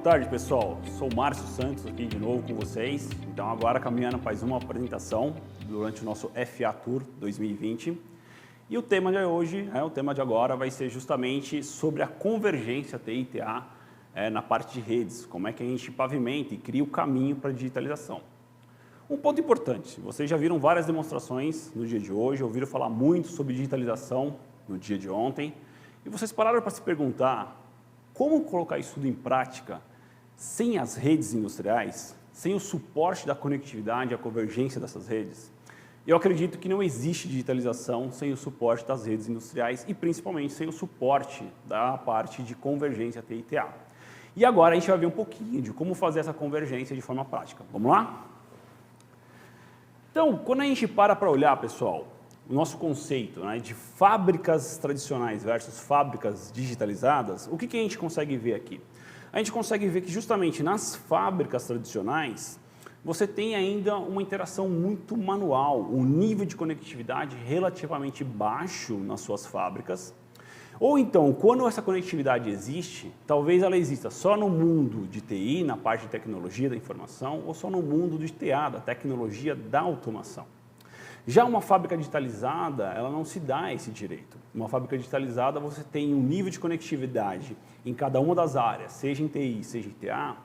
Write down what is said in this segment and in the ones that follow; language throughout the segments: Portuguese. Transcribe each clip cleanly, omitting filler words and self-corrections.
tarde, pessoal. Sou o Márcio Santos aqui de novo com vocês. Então agora caminhando para mais uma apresentação durante o nosso FA Tour 2020. E o tema de hoje, o tema de agora vai ser justamente sobre a convergência TI/TA na parte de redes. Como é que a gente pavimenta e cria o caminho para a digitalização. Um ponto importante, vocês já viram várias demonstrações no dia de hoje, ouviram falar muito sobre digitalização no dia de ontem. E vocês pararam para se perguntar como colocar isso tudo em prática sem as redes industriais, sem o suporte da conectividade e a convergência dessas redes? Eu acredito que não existe digitalização sem o suporte das redes industriais e principalmente sem o suporte da parte de convergência TI/TA. E agora a gente vai ver um pouquinho de como fazer essa convergência de forma prática. Vamos lá? Então, quando a gente para olhar, pessoal, o nosso conceito de fábricas tradicionais versus fábricas digitalizadas, o que a gente consegue ver aqui? A gente consegue ver que justamente nas fábricas tradicionais, você tem ainda uma interação muito manual, um nível de conectividade relativamente baixo nas suas fábricas. Ou então, quando essa conectividade existe, talvez ela exista só no mundo de TI, na parte de tecnologia da informação, ou só no mundo de TA, da tecnologia da automação. Já uma fábrica digitalizada, ela não se dá esse direito. Uma fábrica digitalizada, você tem um nível de conectividade em cada uma das áreas, seja em TI, seja em TA,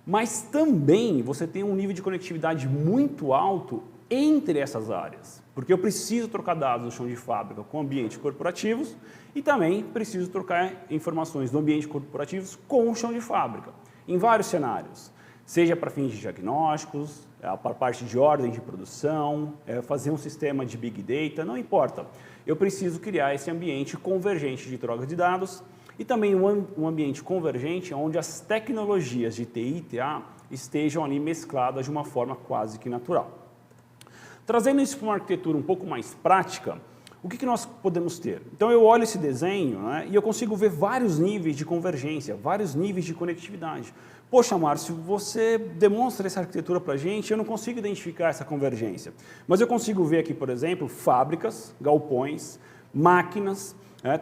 mas também você tem um nível de conectividade muito alto entre essas áreas, porque eu preciso trocar dados do chão de fábrica com ambientes corporativos e também preciso trocar informações do ambiente corporativos com o chão de fábrica, em vários cenários. Seja para fins de diagnósticos, para parte de ordem de produção, fazer um sistema de Big Data, não importa. Eu preciso criar esse ambiente convergente de troca de dados e também um ambiente convergente onde as tecnologias de TI e TA estejam ali mescladas de uma forma quase que natural. Trazendo isso para uma arquitetura um pouco mais prática, o que nós podemos ter? Então eu olho esse desenho e eu consigo ver vários níveis de convergência, vários níveis de conectividade. Poxa, Márcio, você demonstra essa arquitetura para a gente, eu não consigo identificar essa convergência. Mas eu consigo ver aqui, por exemplo, fábricas, galpões, máquinas,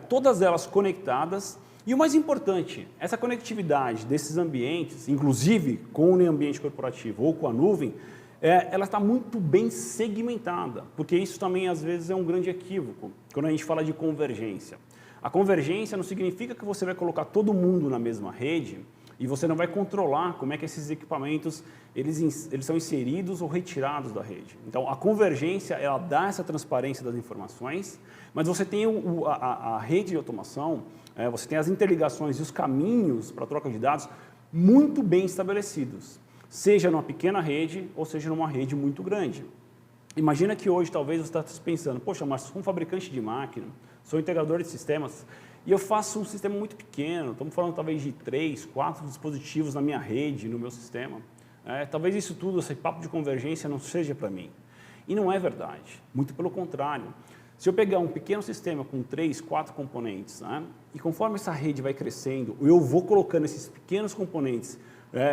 todas elas conectadas. E o mais importante, essa conectividade desses ambientes, inclusive com o ambiente corporativo ou com a nuvem, ela está muito bem segmentada, porque isso também às vezes é um grande equívoco, quando a gente fala de convergência. A convergência não significa que você vai colocar todo mundo na mesma rede e você não vai controlar como é que esses equipamentos eles são inseridos ou retirados da rede. Então, a convergência, ela dá essa transparência das informações, mas você tem a rede de automação, você tem as interligações e os caminhos para a troca de dados muito bem estabelecidos, seja numa pequena rede ou seja numa rede muito grande. Imagina que hoje talvez você está pensando, poxa, mas sou um fabricante de máquina, sou integrador de sistemas, e eu faço um sistema muito pequeno, estamos falando talvez de 3, 4 dispositivos na minha rede, no meu sistema. Talvez isso tudo, esse papo de convergência não seja para mim. E não é verdade, muito pelo contrário. Se eu pegar um pequeno sistema com 3, 4 componentes, e conforme essa rede vai crescendo, eu vou colocando esses pequenos componentes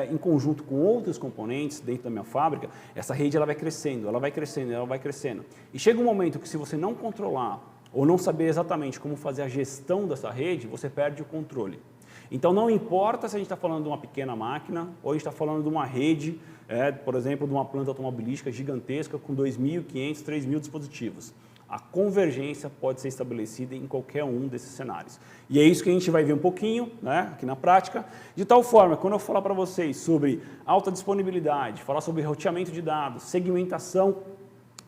em conjunto com outros componentes dentro da minha fábrica, essa rede ela vai crescendo, ela vai crescendo, ela vai crescendo. E chega um momento que se você não controlar ou não saber exatamente como fazer a gestão dessa rede, você perde o controle. Então, não importa se a gente está falando de uma pequena máquina ou a gente está falando de uma rede, por exemplo, de uma planta automobilística gigantesca com 2.500, 3.000 dispositivos. A convergência pode ser estabelecida em qualquer um desses cenários. E é isso que a gente vai ver um pouquinho aqui na prática, de tal forma, quando eu falar para vocês sobre alta disponibilidade, falar sobre roteamento de dados, segmentação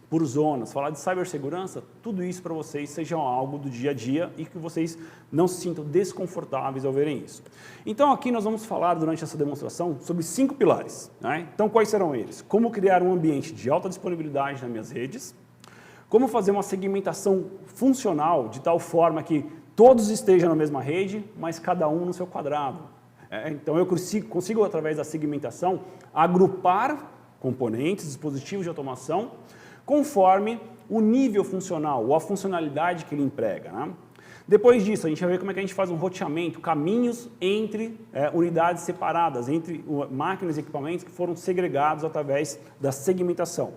por zonas, falar de cibersegurança, tudo isso para vocês seja algo do dia a dia e que vocês não se sintam desconfortáveis ao verem isso. Então aqui nós vamos falar durante essa demonstração sobre 5 pilares. Então quais serão eles? Como criar um ambiente de alta disponibilidade nas minhas redes, como fazer uma segmentação funcional de tal forma que todos estejam na mesma rede, mas cada um no seu quadrado. Então eu consigo através da segmentação agrupar componentes, dispositivos de automação, conforme o nível funcional ou a funcionalidade que ele emprega. Depois disso, a gente vai ver como é que a gente faz um roteamento, caminhos entre unidades separadas, entre máquinas e equipamentos que foram segregados através da segmentação.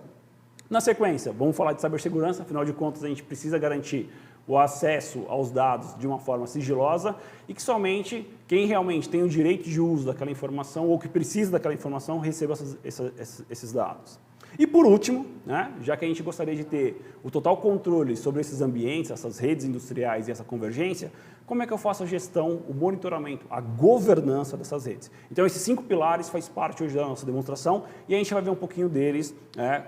Na sequência, vamos falar de cibersegurança, afinal de contas a gente precisa garantir o acesso aos dados de uma forma sigilosa e que somente quem realmente tem o direito de uso daquela informação ou que precisa daquela informação receba esses dados. E por último, né, já que a gente gostaria de ter o total controle sobre esses ambientes, essas redes industriais e essa convergência, como é que eu faço a gestão, o monitoramento, a governança dessas redes? Então, esses 5 pilares faz parte hoje da nossa demonstração e a gente vai ver um pouquinho deles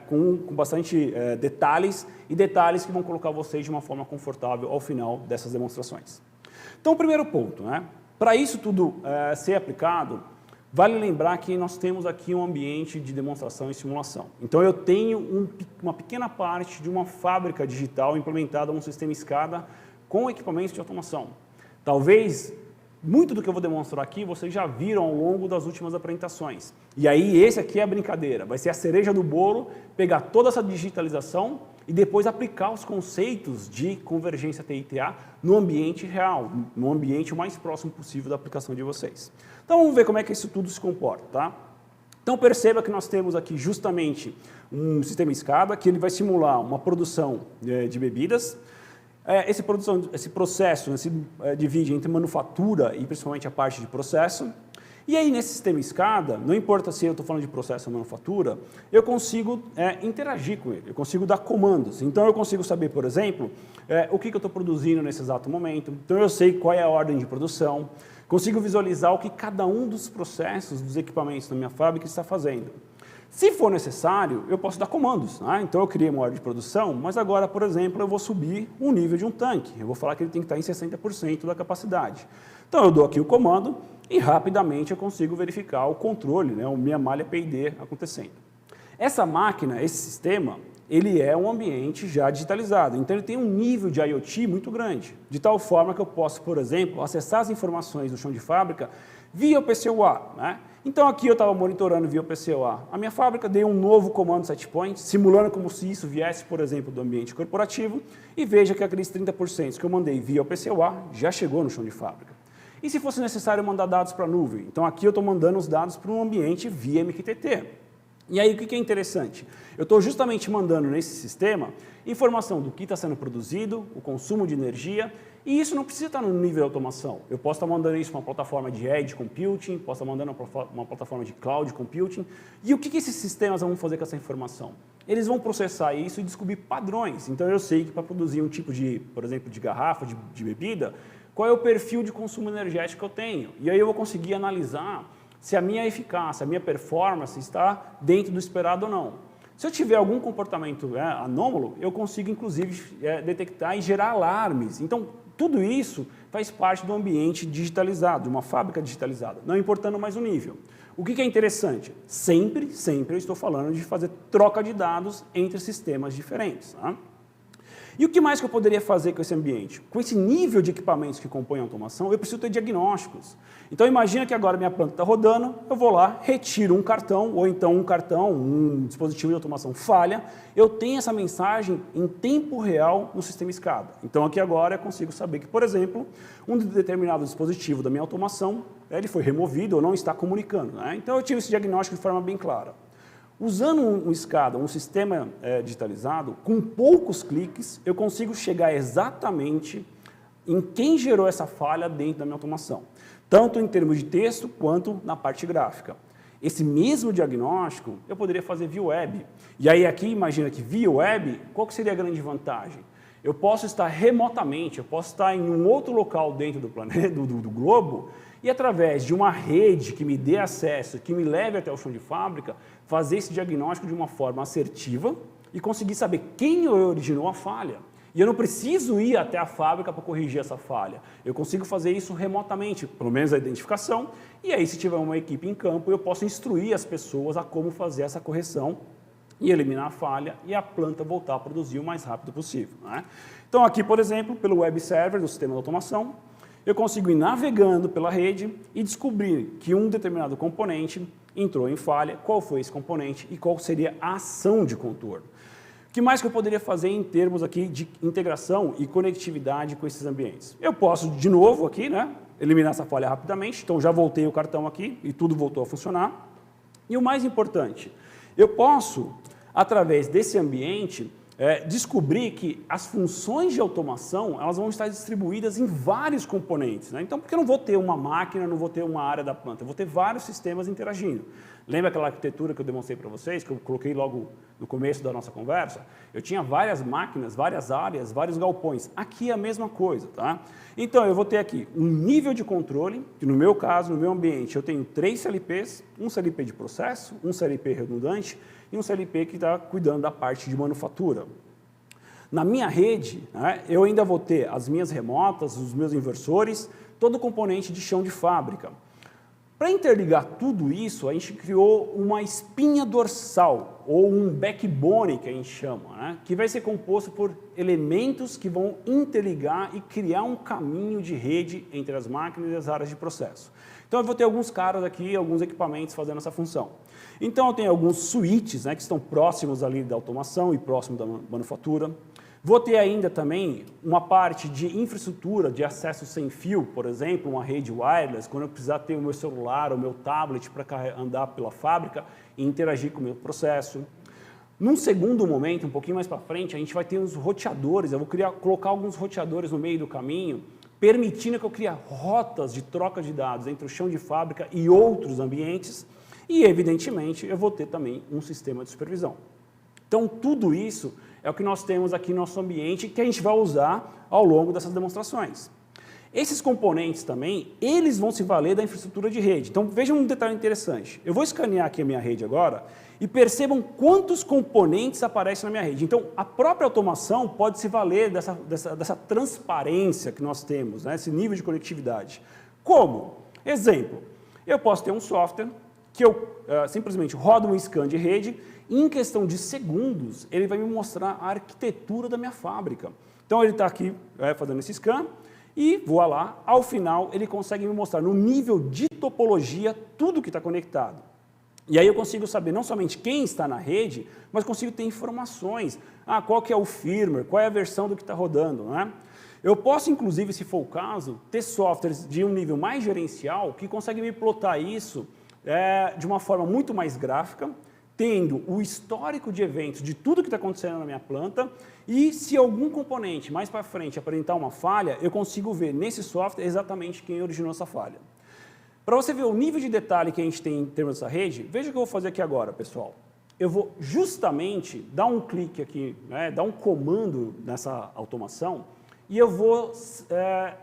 com bastante detalhes e detalhes que vão colocar vocês de uma forma confortável ao final dessas demonstrações. Então, o primeiro ponto, né, para isso tudo ser aplicado, vale lembrar que nós temos aqui um ambiente de demonstração e simulação. Então, eu tenho uma pequena parte de uma fábrica digital implementada num sistema SCADA com equipamentos de automação. Talvez, muito do que eu vou demonstrar aqui, vocês já viram ao longo das últimas apresentações. E aí, esse aqui é a brincadeira. Vai ser a cereja do bolo, pegar toda essa digitalização e depois aplicar os conceitos de convergência TI/TA no ambiente real, no ambiente o mais próximo possível da aplicação de vocês. Então, vamos ver como é que isso tudo se comporta, tá? Então, perceba que nós temos aqui justamente um sistema SCADA que ele vai simular uma produção de bebidas. Esse processo se divide entre manufatura e principalmente a parte de processo. E aí, nesse sistema SCADA, não importa se eu estou falando de processo ou manufatura, eu consigo interagir com ele, eu consigo dar comandos. Então, eu consigo saber, por exemplo, o que eu estou produzindo nesse exato momento. Então, eu sei qual é a ordem de produção, consigo visualizar o que cada um dos processos, dos equipamentos da minha fábrica está fazendo. Se for necessário, eu posso dar comandos. Né? Então, eu criei uma ordem de produção, mas agora, por exemplo, eu vou subir o nível de um tanque. Eu vou falar que ele tem que estar em 60% da capacidade. Então, eu dou aqui o comando e rapidamente eu consigo verificar o controle, né, a minha malha P&D acontecendo. Essa máquina, esse sistema, ele é um ambiente já digitalizado. Então, ele tem um nível de IoT muito grande, de tal forma que eu posso, por exemplo, acessar as informações do chão de fábrica via o PCOA. Né? Então, aqui eu estava monitorando via o PCOA. A minha fábrica deu um novo comando setpoint, simulando como se isso viesse, por exemplo, do ambiente corporativo, e veja que aqueles 30% que eu mandei via o PCOA já chegou no chão de fábrica. E se fosse necessário mandar dados para a nuvem? Então, aqui eu estou mandando os dados para um ambiente via MQTT. E aí, o que é interessante? Eu estou justamente mandando nesse sistema informação do que está sendo produzido, o consumo de energia, e isso não precisa estar no nível de automação. Eu posso estar mandando isso para uma plataforma de Edge Computing, posso estar mandando uma plataforma de Cloud Computing. E o que esses sistemas vão fazer com essa informação? Eles vão processar isso e descobrir padrões. Então, eu sei que para produzir um tipo de, por exemplo, de garrafa, de bebida, qual é o perfil de consumo energético que eu tenho. E aí eu vou conseguir analisar se a minha eficácia, a minha performance está dentro do esperado ou não. Se eu tiver algum comportamento anômalo, eu consigo, inclusive, detectar e gerar alarmes. Então, tudo isso faz parte do ambiente digitalizado, de uma fábrica digitalizada, não importando mais o nível. O que é interessante? Sempre eu estou falando de fazer troca de dados entre sistemas diferentes. Tá? E o que mais que eu poderia fazer com esse ambiente? Com esse nível de equipamentos que compõem a automação, eu preciso ter diagnósticos. Então, imagina que agora minha planta está rodando, eu vou lá, retiro um cartão, ou então um dispositivo de automação falha, eu tenho essa mensagem em tempo real no sistema SCADA. Então, aqui agora eu consigo saber que, por exemplo, um determinado dispositivo da minha automação, ele foi removido ou não está comunicando. Né? Então, eu tive esse diagnóstico de forma bem clara. Usando um SCADA, um sistema digitalizado, com poucos cliques, eu consigo chegar exatamente em quem gerou essa falha dentro da minha automação, tanto em termos de texto quanto na parte gráfica. Esse mesmo diagnóstico eu poderia fazer via web. E aí aqui, imagina que via web, qual que seria a grande vantagem? Eu posso estar remotamente, eu posso estar em um outro local dentro do planeta, do globo, e através de uma rede que me dê acesso, que me leve até o chão de fábrica, fazer esse diagnóstico de uma forma assertiva e conseguir saber quem originou a falha. E eu não preciso ir até a fábrica para corrigir essa falha. Eu consigo fazer isso remotamente, pelo menos a identificação, e aí se tiver uma equipe em campo, eu posso instruir as pessoas a como fazer essa correção e eliminar a falha e a planta voltar a produzir o mais rápido possível. Né? Então aqui, por exemplo, pelo web server do sistema de automação, eu consigo ir navegando pela rede e descobrir que um determinado componente entrou em falha, qual foi esse componente e qual seria a ação de contorno. O que mais que eu poderia fazer em termos aqui de integração e conectividade com esses ambientes? Eu posso, de novo, aqui, né, eliminar essa falha rapidamente, então já voltei o cartão aqui e tudo voltou a funcionar. E o mais importante, eu posso, através desse ambiente, descobrir que as funções de automação elas vão estar distribuídas em vários componentes, né? Então, porque eu não vou ter uma máquina, não vou ter uma área da planta, eu vou ter vários sistemas interagindo. Lembra aquela arquitetura que eu demonstrei para vocês, que eu coloquei logo no começo da nossa conversa? Eu tinha várias máquinas, várias áreas, vários galpões. Aqui é a mesma coisa, tá? Então, eu vou ter aqui um nível de controle, que no meu caso, no meu ambiente, eu tenho 3 CLPs, um CLP de processo, um CLP redundante e um CLP que está cuidando da parte de manufatura. Na minha rede, né, eu ainda vou ter as minhas remotas, os meus inversores, todo o componente de chão de fábrica. Para interligar tudo isso, a gente criou uma espinha dorsal, ou um backbone, que a gente chama, né? Que vai ser composto por elementos que vão interligar e criar um caminho de rede entre as máquinas e as áreas de processo. Então, eu vou ter alguns caras aqui, alguns equipamentos fazendo essa função. Então, eu tenho alguns switches, né, que estão próximos ali da automação e próximos da manufatura. Vou ter ainda também uma parte de infraestrutura de acesso sem fio, por exemplo, uma rede wireless, quando eu precisar ter o meu celular, o meu tablet para andar pela fábrica e interagir com o meu processo. Num segundo momento, um pouquinho mais para frente, a gente vai ter uns roteadores, eu vou colocar alguns roteadores no meio do caminho, permitindo que eu crie rotas de troca de dados entre o chão de fábrica e outros ambientes e, evidentemente, eu vou ter também um sistema de supervisão. Então, tudo isso é o que nós temos aqui no nosso ambiente que a gente vai usar ao longo dessas demonstrações. Esses componentes também, eles vão se valer da infraestrutura de rede. Então, vejam um detalhe interessante. Eu vou escanear aqui a minha rede agora e percebam quantos componentes aparecem na minha rede. Então, a própria automação pode se valer dessa transparência que nós temos, né? Esse nível de conectividade. Como? Exemplo, eu posso ter um software que eu simplesmente rodo um scan de rede e em questão de segundos ele vai me mostrar a arquitetura da minha fábrica. Então ele está aqui fazendo esse scan e voa lá, ao final ele consegue me mostrar no nível de topologia tudo que está conectado. E aí eu consigo saber não somente quem está na rede, mas consigo ter informações. Qual que é o firmware, qual é a versão do que está rodando, né? Eu posso, inclusive, se for o caso, ter softwares de um nível mais gerencial que conseguem me plotar isso de uma forma muito mais gráfica, tendo o histórico de eventos de tudo que está acontecendo na minha planta e se algum componente mais para frente apresentar uma falha, eu consigo ver nesse software exatamente quem originou essa falha. Para você ver o nível de detalhe que a gente tem em termos dessa rede, veja o que eu vou fazer aqui agora, pessoal. Eu vou justamente dar um clique aqui, dar um comando nessa automação e eu vou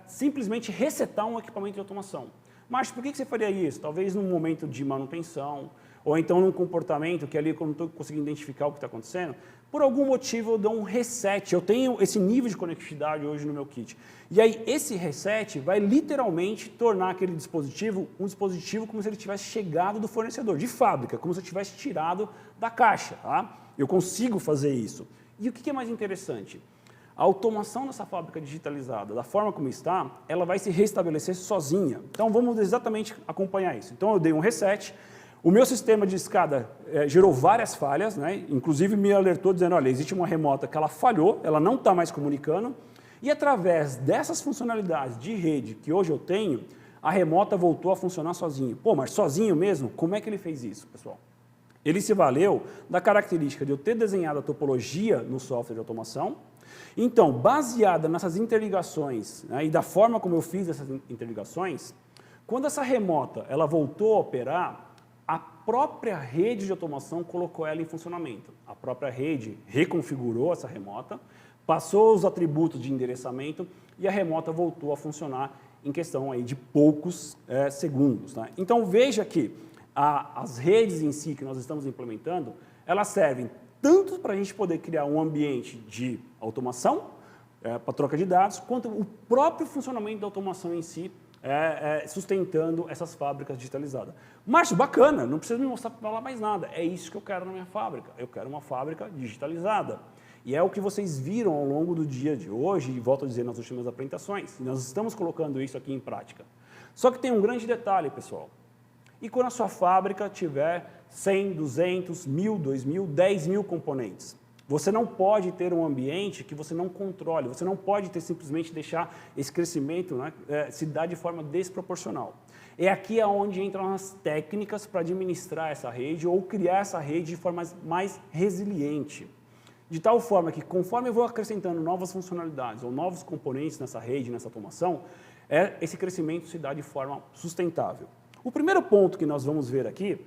simplesmente resetar um equipamento de automação. Mas por que você faria isso? Talvez num momento de manutenção, ou então num comportamento que ali eu não estou conseguindo identificar o que está acontecendo, por algum motivo eu dou um reset, eu tenho esse nível de conectividade hoje no meu kit. E aí esse reset vai literalmente tornar aquele dispositivo um dispositivo como se ele tivesse chegado do fornecedor, de fábrica, como se eu tivesse tirado da caixa. Tá? Eu consigo fazer isso. E o que é mais interessante? A automação dessa fábrica digitalizada, da forma como está, ela vai se restabelecer sozinha. Então, vamos exatamente acompanhar isso. Então, eu dei um reset, o meu sistema de escada gerou várias falhas, né? Inclusive me alertou dizendo, olha, existe uma remota que ela falhou, ela não está mais comunicando, e através dessas funcionalidades de rede que hoje eu tenho, a remota voltou a funcionar sozinho. Pô, mas sozinho mesmo? Como é que ele fez isso, pessoal? Ele se valeu da característica de eu ter desenhado a topologia no software de automação. Então, baseada nessas interligações, né, e da forma como eu fiz essas interligações, quando essa remota ela voltou a operar, a própria rede de automação colocou ela em funcionamento. A própria rede reconfigurou essa remota, passou os atributos de endereçamento e a remota voltou a funcionar em questão aí de poucos segundos. Tá? Então, veja que as redes em si que nós estamos implementando, elas servem tanto para a gente poder criar um ambiente de automação, para troca de dados, quanto o próprio funcionamento da automação em si, sustentando essas fábricas digitalizadas. Márcio, bacana, não precisa me mostrar para falar mais nada. É isso que eu quero na minha fábrica. Eu quero uma fábrica digitalizada. E é o que vocês viram ao longo do dia de hoje, e volto a dizer nas últimas apresentações. Nós estamos colocando isso aqui em prática. Só que tem um grande detalhe, pessoal. E quando a sua fábrica tiver 100, 200, 1.000, 2.000, 10.000 componentes? Você não pode ter um ambiente que você não controle, você não pode simplesmente deixar esse crescimento se dar de forma desproporcional. É aqui onde entram as técnicas para administrar essa rede ou criar essa rede de forma mais resiliente. de tal forma que, conforme eu vou acrescentando novas funcionalidades ou novos componentes nessa rede, nessa automação, esse crescimento se dá de forma sustentável. O primeiro ponto que nós vamos ver aqui,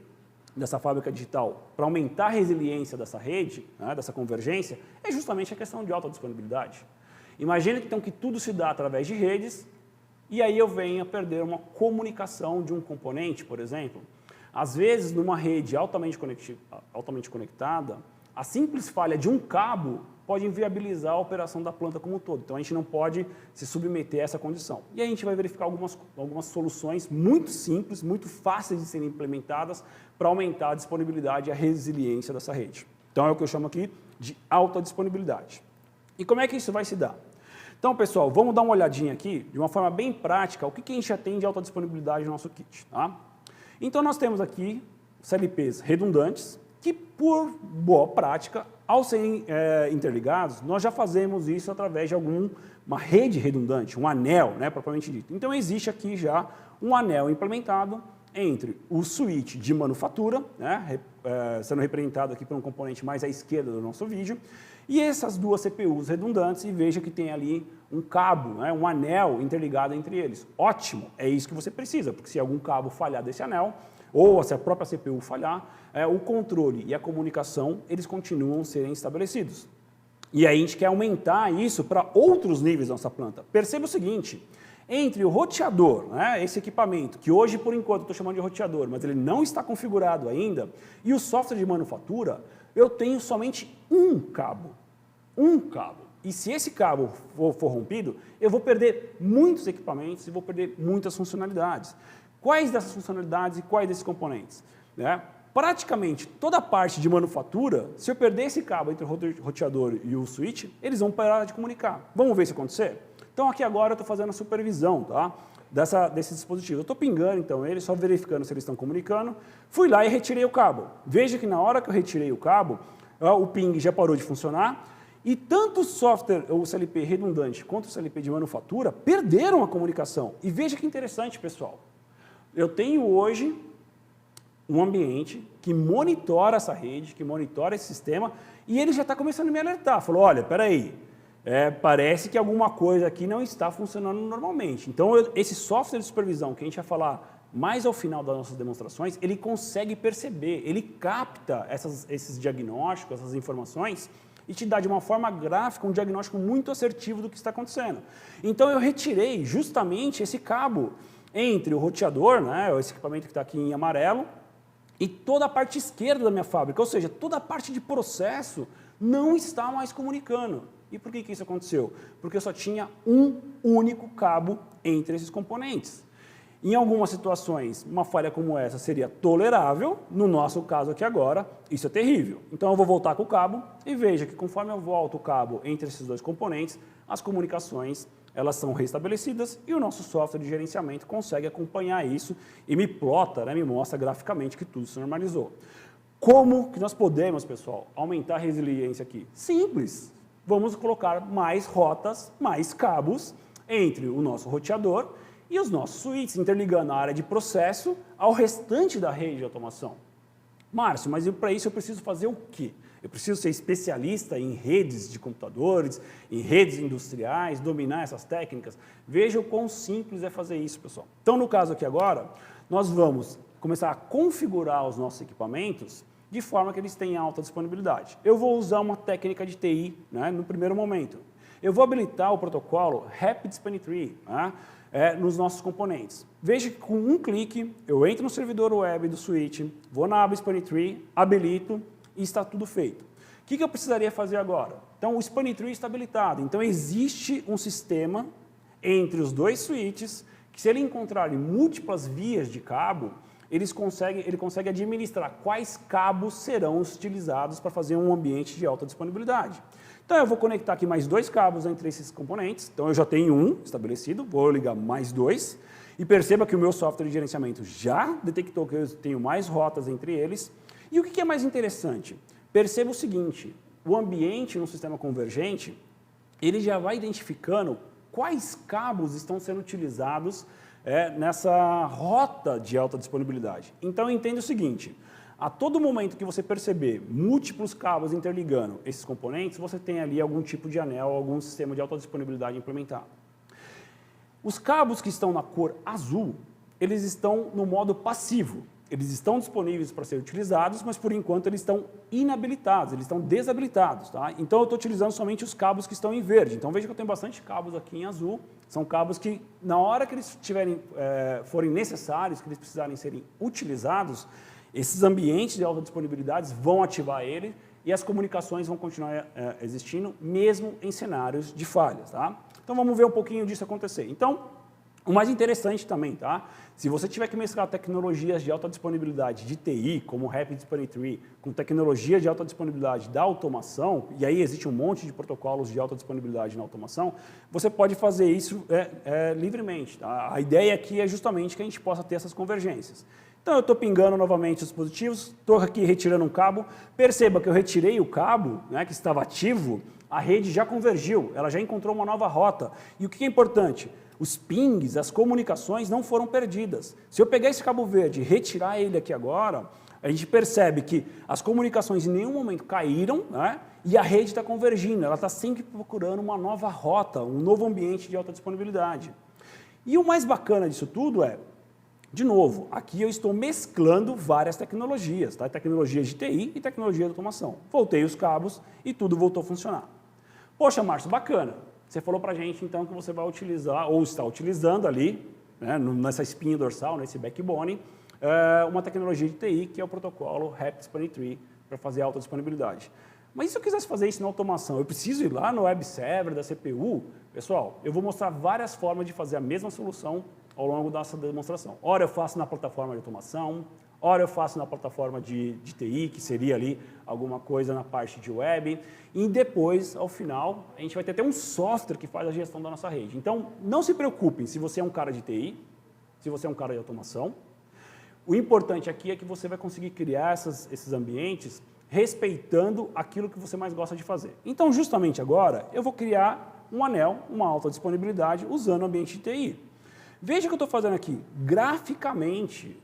dessa fábrica digital, para aumentar a resiliência dessa rede, né, dessa convergência, é justamente a questão de alta disponibilidade. Imagine então que tudo se dá através de redes, e aí eu venho a perder uma comunicação de um componente, por exemplo. Às vezes, numa rede altamente conectada, a simples falha de um cabo pode inviabilizar a operação da planta como um todo. Então, a gente não pode se submeter a essa condição. E aí a gente vai verificar algumas soluções muito simples, muito fáceis de serem implementadas para aumentar a disponibilidade e a resiliência dessa rede. Então, é o que eu chamo aqui de alta disponibilidade. E como é que isso vai se dar? Então, pessoal, vamos dar uma olhadinha aqui, de uma forma bem prática, o que a gente atende de alta disponibilidade no nosso kit. Tá? Então, nós temos aqui CLPs redundantes, que por boa prática, ao serem interligados, nós já fazemos isso através de uma rede redundante, um anel, né, propriamente dito. Então, existe aqui já um anel implementado entre o switch de manufatura, né, sendo representado aqui por um componente mais à esquerda do nosso vídeo, e essas duas CPUs redundantes, e veja que tem ali um cabo, né, um anel interligado entre eles. Ótimo, é isso que você precisa, porque se algum cabo falhar desse anel, ou se a própria CPU falhar, o controle e a comunicação, eles continuam a serem estabelecidos. E aí a gente quer aumentar isso para outros níveis da nossa planta. Perceba o seguinte, entre o roteador, né, esse equipamento, que hoje por enquanto estou chamando de roteador, mas ele não está configurado ainda, e o software de manufatura, eu tenho somente um cabo. Um cabo. E se esse cabo for rompido, eu vou perder muitos equipamentos e vou perder muitas funcionalidades. Quais dessas funcionalidades e quais desses componentes? Né? Praticamente toda a parte de manufatura, se eu perder esse cabo entre o roteador e o switch, eles vão parar de comunicar. Vamos ver isso acontecer? Então aqui agora eu estou fazendo a supervisão, tá, desse dispositivo. Eu estou pingando então ele, só verificando se eles estão comunicando. Fui lá e retirei o cabo. Veja que na hora que eu retirei o cabo, o ping já parou de funcionar. E tanto o software, o CLP redundante, quanto o CLP de manufatura, perderam a comunicação. E veja que interessante, pessoal. Eu tenho hoje um ambiente que monitora essa rede, que monitora esse sistema, e ele já está começando a me alertar. Falou, olha, espera aí, parece que alguma coisa aqui não está funcionando normalmente. Então, esse software de supervisão, que a gente vai falar mais ao final das nossas demonstrações, ele consegue perceber, ele capta esses diagnósticos, essas informações, e te dá de uma forma gráfica um diagnóstico muito assertivo do que está acontecendo. Então, eu retirei justamente esse cabo entre o roteador, né, esse equipamento que está aqui em amarelo, e toda a parte esquerda da minha fábrica, ou seja, toda a parte de processo não está mais comunicando. E por que isso aconteceu? Porque eu só tinha um único cabo entre esses componentes. Em algumas situações, uma falha como essa seria tolerável, no nosso caso aqui agora, isso é terrível. Então eu vou voltar com o cabo e veja que conforme eu volto o cabo entre esses dois componentes, as comunicações elas são restabelecidas e o nosso software de gerenciamento consegue acompanhar isso e me plota, né, me mostra graficamente que tudo se normalizou. Como que nós podemos, pessoal, aumentar a resiliência aqui? Simples. Vamos colocar mais rotas, mais cabos entre o nosso roteador e os nossos switches, interligando a área de processo ao restante da rede de automação. Márcio, mas para isso eu preciso fazer o quê? Eu preciso ser especialista em redes de computadores, em redes industriais, dominar essas técnicas. Veja o quão simples é fazer isso, pessoal. Então, no caso aqui agora, nós vamos começar a configurar os nossos equipamentos de forma que eles tenham alta disponibilidade. Eu vou usar uma técnica de TI, né, no primeiro momento. Eu vou habilitar o protocolo Rapid Span Tree, né, nos nossos componentes. Veja que com um clique, eu entro no servidor web do switch, vou na aba Span Tree, habilito, e está tudo feito. O que eu precisaria fazer agora? Então, o Span Tree está habilitado. Então, existe um sistema entre os dois switches que, se ele encontrar múltiplas vias de cabo, ele consegue administrar quais cabos serão utilizados para fazer um ambiente de alta disponibilidade. Então, eu vou conectar aqui mais dois cabos entre esses componentes. Então, eu já tenho um estabelecido, vou ligar mais dois. E perceba que o meu software de gerenciamento já detectou que eu tenho mais rotas entre eles. E o que é mais interessante? Perceba o seguinte, o ambiente no sistema convergente, ele já vai identificando quais cabos estão sendo utilizados nessa rota de alta disponibilidade. Então, entenda o seguinte, A todo momento que você perceber múltiplos cabos interligando esses componentes, você tem ali algum tipo de anel, algum sistema de alta disponibilidade implementado. Os cabos que estão na cor azul, eles estão no modo passivo. Eles estão disponíveis para ser utilizados, mas por enquanto eles estão inabilitados, eles estão desabilitados. Tá? Então eu estou utilizando somente os cabos que estão em verde. Então veja que eu tenho bastante cabos aqui em azul. São cabos que, na hora que eles forem necessários, que eles precisarem serem utilizados, esses ambientes de alta disponibilidade vão ativar ele e as comunicações vão continuar existindo, mesmo em cenários de falhas. Tá? Então vamos ver um pouquinho disso acontecer. Então, o mais interessante também, tá? Se você tiver que mesclar tecnologias de alta disponibilidade de TI, como o Rapid Spine Tree, com tecnologia de alta disponibilidade da automação, e aí existe um monte de protocolos de alta disponibilidade na automação, você pode fazer isso livremente. Tá? A ideia aqui é justamente que a gente possa ter essas convergências. Então eu estou pingando novamente os dispositivos, estou aqui retirando um cabo, perceba que eu retirei o cabo, né, que estava ativo, a rede já convergiu, ela já encontrou uma nova rota. E o que é importante? Os pings, as comunicações não foram perdidas. Se eu pegar esse cabo verde e retirar ele aqui agora, a gente percebe que as comunicações em nenhum momento caíram, né? E a rede está convergindo, ela está sempre procurando uma nova rota, um novo ambiente de alta disponibilidade. E o mais bacana disso tudo é, de novo, aqui eu estou mesclando várias tecnologias, tá? Tecnologias de TI e tecnologia de automação. Voltei os cabos e tudo voltou a funcionar. Poxa, Márcio, bacana. Você falou para a gente, então, que você vai utilizar, ou está utilizando ali, né, nessa espinha dorsal, nesse backbone, uma tecnologia de TI, que é o protocolo Rapid Spine Tree, para fazer alta disponibilidade. Mas e se eu quisesse fazer isso na automação? Eu preciso ir lá no web server da CPU? Pessoal, eu vou mostrar várias formas de fazer a mesma solução ao longo dessa demonstração. Ora eu faço na plataforma de automação, ora eu faço na plataforma de TI, que seria ali alguma coisa na parte de web, e depois, ao final, a gente vai ter até um software que faz a gestão da nossa rede. Então, não se preocupem se você é um cara de TI, se você é um cara de automação. O importante aqui é que você vai conseguir criar esses ambientes respeitando aquilo que você mais gosta de fazer. Então, justamente agora, eu vou criar um anel, uma alta disponibilidade, usando o ambiente de TI. Veja o que eu estou fazendo aqui. Graficamente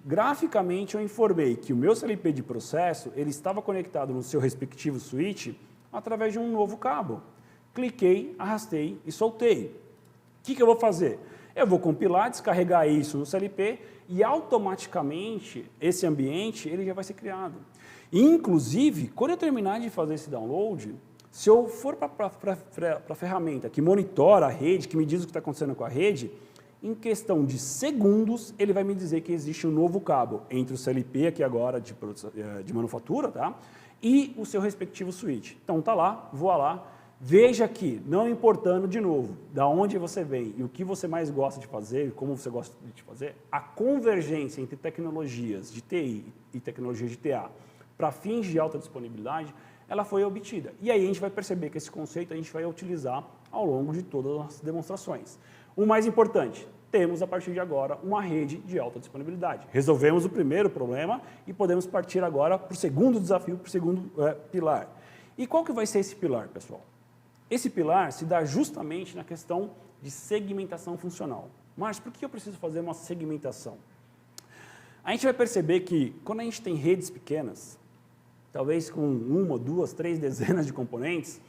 eu informei que o meu CLP de processo ele estava conectado no seu respectivo switch através de um novo cabo. Cliquei, arrastei e soltei. O que eu vou fazer? Eu vou compilar, descarregar isso no CLP e automaticamente esse ambiente ele já vai ser criado. E, inclusive, quando eu terminar de fazer esse download, se eu for para a ferramenta que monitora a rede, que me diz o que está acontecendo com a rede, em questão de segundos, ele vai me dizer que existe um novo cabo entre o CLP aqui agora de manufatura, tá? E o seu respectivo switch. Então tá lá, voa lá, veja aqui, não importando de novo da onde você vem e o que você mais gosta de fazer, como você gosta de fazer, a convergência entre tecnologias de TI e tecnologias de TA para fins de alta disponibilidade, ela foi obtida. E aí a gente vai perceber que esse conceito a gente vai utilizar ao longo de todas as demonstrações. O mais importante, temos a partir de agora uma rede de alta disponibilidade. Resolvemos o primeiro problema e podemos partir agora para o segundo desafio, para o segundo pilar. E qual que vai ser esse pilar, pessoal? Esse pilar se dá justamente na questão de segmentação funcional. Mas por que eu preciso fazer uma segmentação? A gente vai perceber que quando a gente tem redes pequenas, talvez com 1, 2, 3 dezenas de componentes,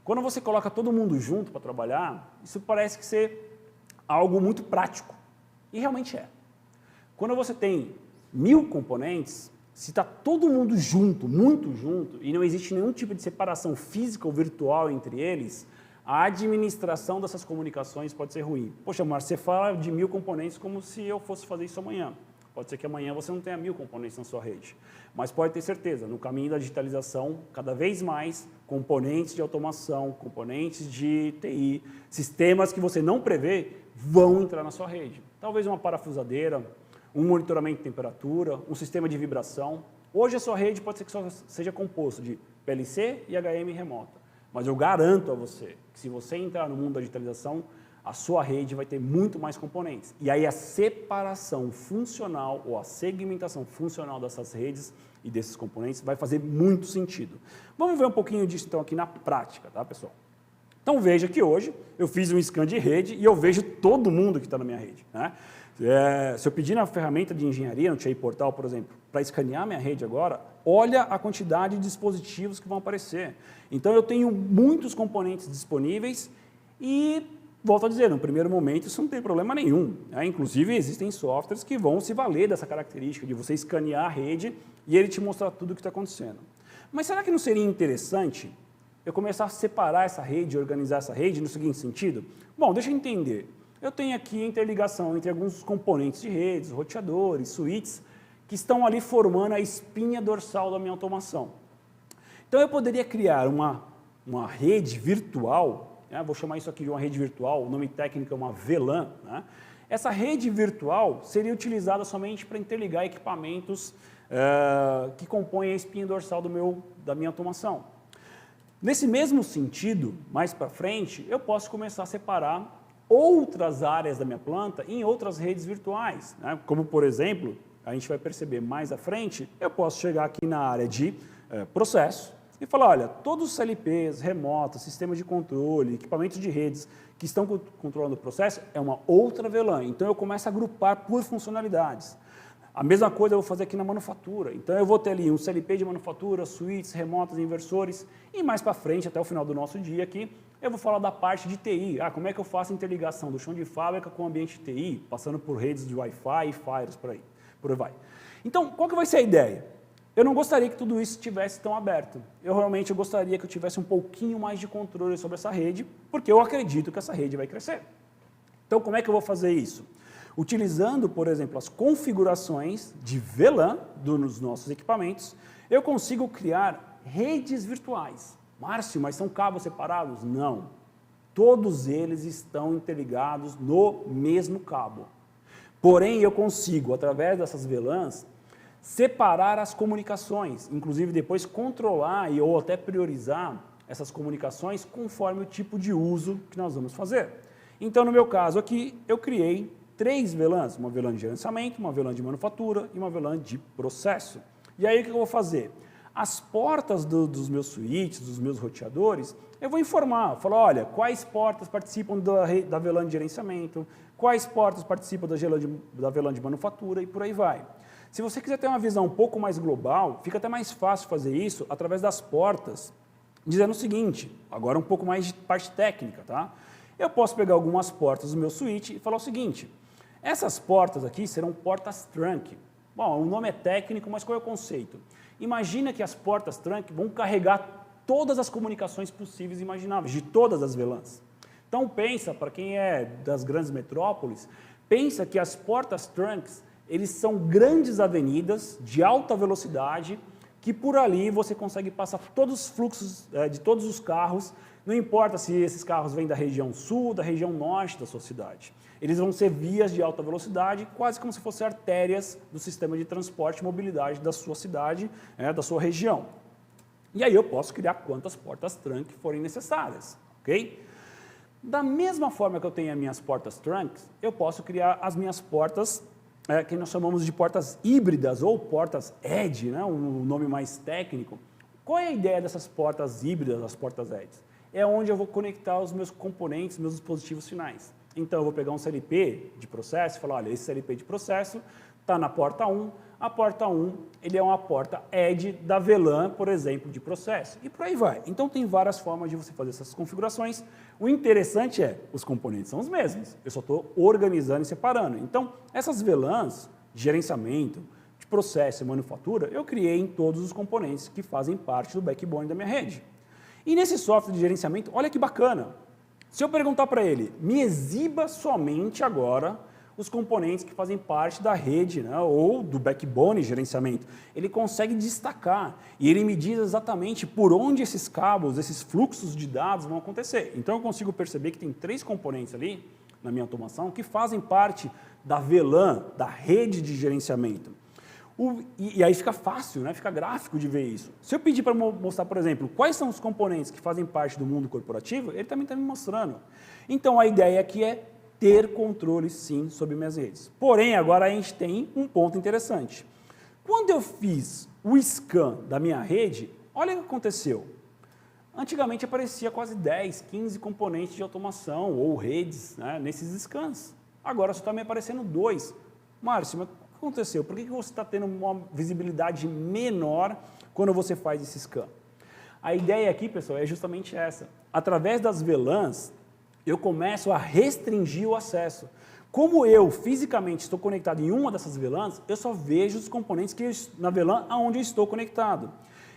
quando você coloca todo mundo junto para trabalhar, isso parece que ser algo muito prático. E realmente é. Quando você tem 1000 componentes, se está todo mundo junto, muito junto, e não existe nenhum tipo de separação física ou virtual entre eles, a administração dessas comunicações pode ser ruim. Poxa, Márcio, você fala de 1000 componentes como se eu fosse fazer isso amanhã. Pode ser que amanhã você não tenha 1000 componentes na sua rede. Mas pode ter certeza, no caminho da digitalização, cada vez mais componentes de automação, componentes de TI, sistemas que você não prevê, vão entrar na sua rede. Talvez uma parafusadeira, um monitoramento de temperatura, um sistema de vibração. Hoje a sua rede pode ser que só seja composto de PLC e HM remota. Mas eu garanto a você que se você entrar no mundo da digitalização, a sua rede vai ter muito mais componentes. E aí a separação funcional ou a segmentação funcional dessas redes e desses componentes vai fazer muito sentido. Vamos ver um pouquinho disso então aqui na prática, tá, pessoal? Então veja que hoje eu fiz um scan de rede e eu vejo todo mundo que está na minha rede, né? Se eu pedir na ferramenta de engenharia, no TI Portal, por exemplo, para escanear minha rede agora, olha a quantidade de dispositivos que vão aparecer. Então, eu tenho muitos componentes disponíveis e, volto a dizer, no primeiro momento isso não tem problema nenhum. Inclusive, existem softwares que vão se valer dessa característica de você escanear a rede e ele te mostrar tudo o que está acontecendo. Mas será que não seria interessante eu começar a separar essa rede, organizar essa rede no seguinte sentido? Bom, deixa eu entender. Eu tenho aqui a interligação entre alguns componentes de redes, roteadores, switches, que estão ali formando a espinha dorsal da minha automação. Então, eu poderia criar uma rede virtual, vou chamar isso aqui de uma rede virtual, o nome técnico é uma VLAN. Essa rede virtual seria utilizada somente para interligar equipamentos que compõem a espinha dorsal da minha automação. Nesse mesmo sentido, mais para frente, eu posso começar a separar outras áreas da minha planta em outras redes virtuais, como, por exemplo, a gente vai perceber mais à frente, eu posso chegar aqui na área de processo e falar, olha, todos os CLPs, remotos, sistemas de controle, equipamentos de redes que estão controlando o processo é uma outra VLAN. Então, eu começo a agrupar por funcionalidades. A mesma coisa eu vou fazer aqui na manufatura. Então, eu vou ter ali um CLP de manufatura, switches, remotas, inversores, e mais para frente, até o final do nosso dia aqui, eu vou falar da parte de TI. Como é que eu faço a interligação do chão de fábrica com o ambiente TI, passando por redes de Wi-Fi e firewalls por aí vai. Então, qual que vai ser a ideia? Eu não gostaria que tudo isso estivesse tão aberto. Eu realmente gostaria que eu tivesse um pouquinho mais de controle sobre essa rede, porque eu acredito que essa rede vai crescer. Então, como é que eu vou fazer isso? Utilizando, por exemplo, as configurações de VLAN dos nossos equipamentos, eu consigo criar redes virtuais. Márcio, mas são cabos separados? Não. Todos eles estão interligados no mesmo cabo. Porém, eu consigo, através dessas VLANs, separar as comunicações, inclusive depois controlar ou até priorizar essas comunicações conforme o tipo de uso que nós vamos fazer. Então, no meu caso aqui, eu criei 3 VLANs, uma VLAN de gerenciamento, uma VLAN de manufatura e uma VLAN de processo. E aí, o que eu vou fazer? As portas dos meus switches, dos meus roteadores, eu vou informar, falar, olha, quais portas participam da VLAN de gerenciamento, quais portas participam da VLAN de manufatura e por aí vai. Se você quiser ter uma visão um pouco mais global, fica até mais fácil fazer isso através das portas, dizendo o seguinte, agora um pouco mais de parte técnica, tá? Eu posso pegar algumas portas do meu switch e falar o seguinte, essas portas aqui serão portas trunk. Bom, o nome é técnico, mas qual é o conceito? Imagina que as portas trunk vão carregar todas as comunicações possíveis e imagináveis, de todas as VLANs. Então pensa, para quem é das grandes metrópoles, pensa que as portas trunks, eles são grandes avenidas de alta velocidade, que por ali você consegue passar todos os fluxos de todos os carros, não importa se esses carros vêm da região sul, da região norte da sua cidade. Eles vão ser vias de alta velocidade, quase como se fossem artérias do sistema de transporte e mobilidade da sua cidade, da sua região. E aí eu posso criar quantas portas trunk forem necessárias, ok? Da mesma forma que eu tenho as minhas portas trunks, eu posso criar as minhas portas, que nós chamamos de portas híbridas ou portas edge, um nome mais técnico. Qual é a ideia dessas portas híbridas, as portas edge? É onde eu vou conectar os meus componentes, meus dispositivos finais. Então, eu vou pegar um CLP de processo e falar, olha, esse CLP de processo está na porta 1. A porta 1 ele é uma porta edge da VLAN, por exemplo, de processo. E por aí vai. Então, tem várias formas de você fazer essas configurações. O interessante é, os componentes são os mesmos. Eu só estou organizando e separando. Então, essas VLANs de gerenciamento, de processo e manufatura, eu criei em todos os componentes que fazem parte do backbone da minha rede. E nesse software de gerenciamento, olha que bacana. Se eu perguntar para ele, me exiba somente agora os componentes que fazem parte da rede, ou do backbone de gerenciamento, ele consegue destacar e ele me diz exatamente por onde esses cabos, esses fluxos de dados vão acontecer. Então, eu consigo perceber que tem 3 componentes ali na minha automação que fazem parte da VLAN, da rede de gerenciamento. E aí fica fácil, fica gráfico de ver isso. Se eu pedir para mostrar, por exemplo, quais são os componentes que fazem parte do mundo corporativo, ele também está me mostrando. Então, a ideia aqui é ter controle, sim, sobre minhas redes. Porém, agora a gente tem um ponto interessante. Quando eu fiz o scan da minha rede, olha o que aconteceu. Antigamente aparecia quase 10, 15 componentes de automação ou redes nesses scans. Agora só está me aparecendo 2. Márcio, mas o que aconteceu? Por que você está tendo uma visibilidade menor quando você faz esse scan? A ideia aqui, pessoal, é justamente essa. Através das VLANs, eu começo a restringir o acesso. Como eu fisicamente estou conectado em uma dessas VLANs, eu só vejo os componentes na VLAN aonde eu estou conectado.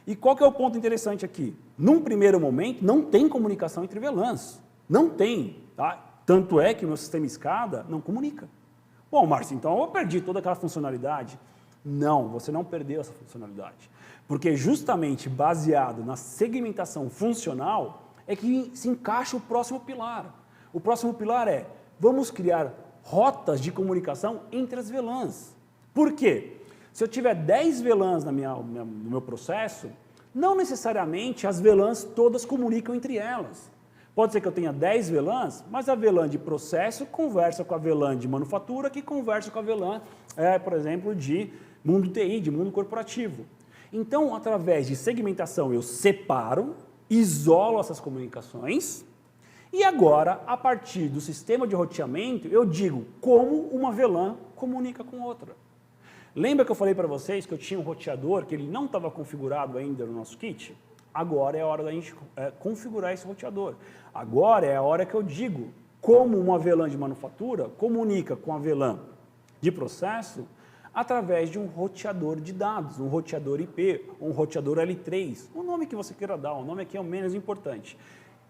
E qual que é o ponto interessante aqui? Num primeiro momento, não tem comunicação entre VLANs. Não tem. Tá? Tanto é que o meu sistema SCADA não comunica. Bom, Márcio, então eu perdi toda aquela funcionalidade. Não, você não perdeu essa funcionalidade. Porque justamente baseado na segmentação funcional é que se encaixa o próximo pilar. O próximo pilar é, vamos criar rotas de comunicação entre as VLANs. Por quê? Se eu tiver 10 VLANs no meu processo, não necessariamente as VLANs todas comunicam entre elas. Pode ser que eu tenha 10 VLANs, mas a VLAN de processo conversa com a VLAN de manufatura, que conversa com a VLAN, por exemplo, de mundo TI, de mundo corporativo. Então, através de segmentação, eu separo, isolo essas comunicações e agora, a partir do sistema de roteamento, eu digo como uma VLAN comunica com outra. Lembra que eu falei para vocês que eu tinha um roteador que ele não estava configurado ainda no nosso kit? Agora é a hora da gente configurar esse roteador. Agora é a hora que eu digo como uma VLAN de manufatura comunica com a VLAN de processo através de um roteador de dados, um roteador IP, um roteador L3, o nome que você queira dar, o nome aqui é o menos importante.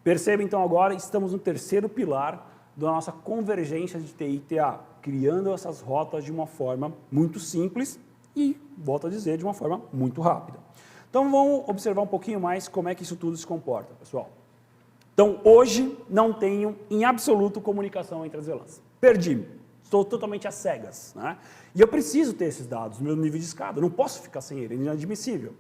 Perceba então agora, estamos no terceiro pilar da nossa convergência de TI e TA, criando essas rotas de uma forma muito simples e, volto a dizer, de uma forma muito rápida. Então vamos observar um pouquinho mais como é que isso tudo se comporta, pessoal. Então hoje não tenho em absoluto comunicação entre as VLANs. Perdi, estou totalmente às cegas, né? E eu preciso ter esses dados no meu nível de escada, não posso ficar sem ele, é inadmissível.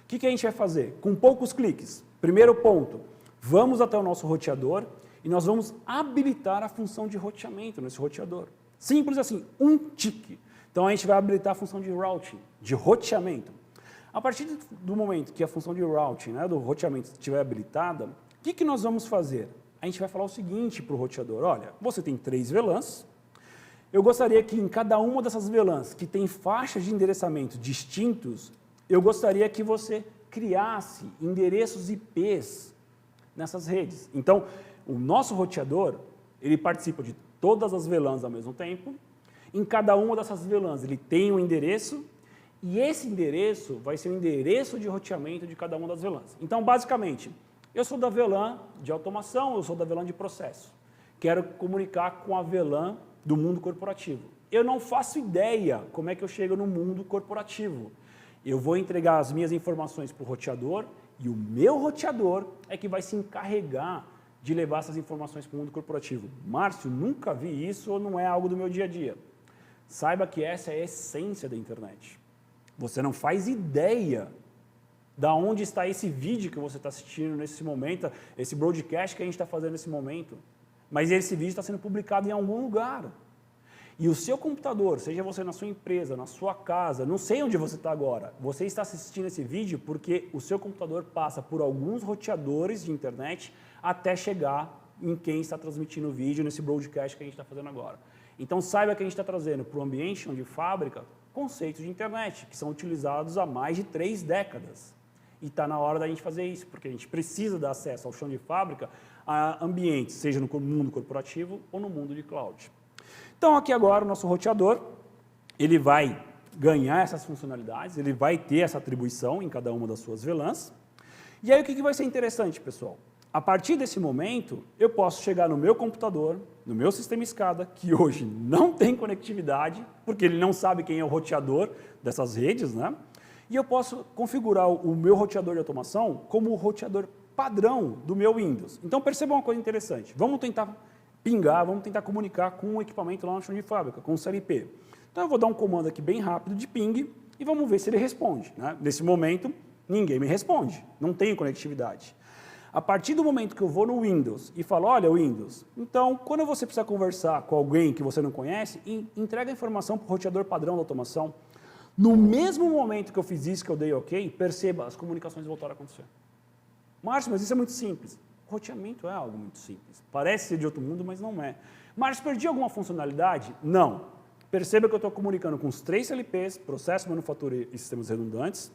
O que a gente vai fazer? Com poucos cliques. Primeiro ponto, vamos até o nosso roteador e nós vamos habilitar a função de roteamento nesse roteador. Simples assim, um tique. Então a gente vai habilitar a função de routing, de roteamento. A partir do momento que a função de routing, né, do roteamento estiver habilitada, o que nós vamos fazer? A gente vai falar o seguinte para o roteador, olha, você tem 3 VLANs, eu gostaria que em cada uma dessas VLANs que tem faixas de endereçamento distintos, eu gostaria que você criasse endereços IPs nessas redes. Então, o nosso roteador, ele participa de todas as VLANs ao mesmo tempo, em cada uma dessas VLANs ele tem um endereço, e esse endereço vai ser o endereço de roteamento de cada uma das VLANs. Então, basicamente, eu sou da VLAN de automação, eu sou da VLAN de processo. Quero comunicar com a VLAN do mundo corporativo. Eu não faço ideia como é que eu chego no mundo corporativo. Eu vou entregar as minhas informações para o roteador e o meu roteador é que vai se encarregar de levar essas informações para o mundo corporativo. Márcio, nunca vi isso ou não é algo do meu dia a dia. Saiba que essa é a essência da internet. Você não faz ideia da onde está esse vídeo que você está assistindo nesse momento, esse broadcast que a gente está fazendo nesse momento. Mas esse vídeo está sendo publicado em algum lugar. E o seu computador, seja você na sua empresa, na sua casa, não sei onde você está agora, você está assistindo esse vídeo porque o seu computador passa por alguns roteadores de internet até chegar em quem está transmitindo o vídeo nesse broadcast que a gente está fazendo agora. Então saiba que a gente está trazendo para o ambiente de fábrica conceitos de internet que são utilizados há mais de 3 décadas. E está na hora da gente fazer isso, porque a gente precisa dar acesso ao chão de fábrica a ambientes, seja no mundo corporativo ou no mundo de cloud. Então, aqui agora, o nosso roteador, ele vai ganhar essas funcionalidades, ele vai ter essa atribuição em cada uma das suas VLANs. E aí, o que vai ser interessante, pessoal? A partir desse momento, eu posso chegar no meu computador, no meu sistema SCADA, que hoje não tem conectividade, porque ele não sabe quem é o roteador dessas redes, né? E eu posso configurar o meu roteador de automação como o roteador padrão do meu Windows. Então, perceba uma coisa interessante. Vamos tentar pingar, vamos tentar comunicar com o equipamento lá no chão de fábrica, com o CLP. Então, eu vou dar um comando aqui bem rápido de ping e vamos ver se ele responde, né? Nesse momento, ninguém me responde, não tenho conectividade. A partir do momento que eu vou no Windows e falo, olha, Windows, então, quando você precisa conversar com alguém que você não conhece, entrega a informação para o roteador padrão da automação. No mesmo momento que eu fiz isso, que eu dei OK, perceba, as comunicações voltaram a acontecer. Márcio, mas isso é muito simples. roteamento é algo muito simples. Parece ser de outro mundo, mas não é. Mas perdi alguma funcionalidade? Não. Perceba que eu estou comunicando com os 3 CLPs, processo, manufatura e sistemas redundantes.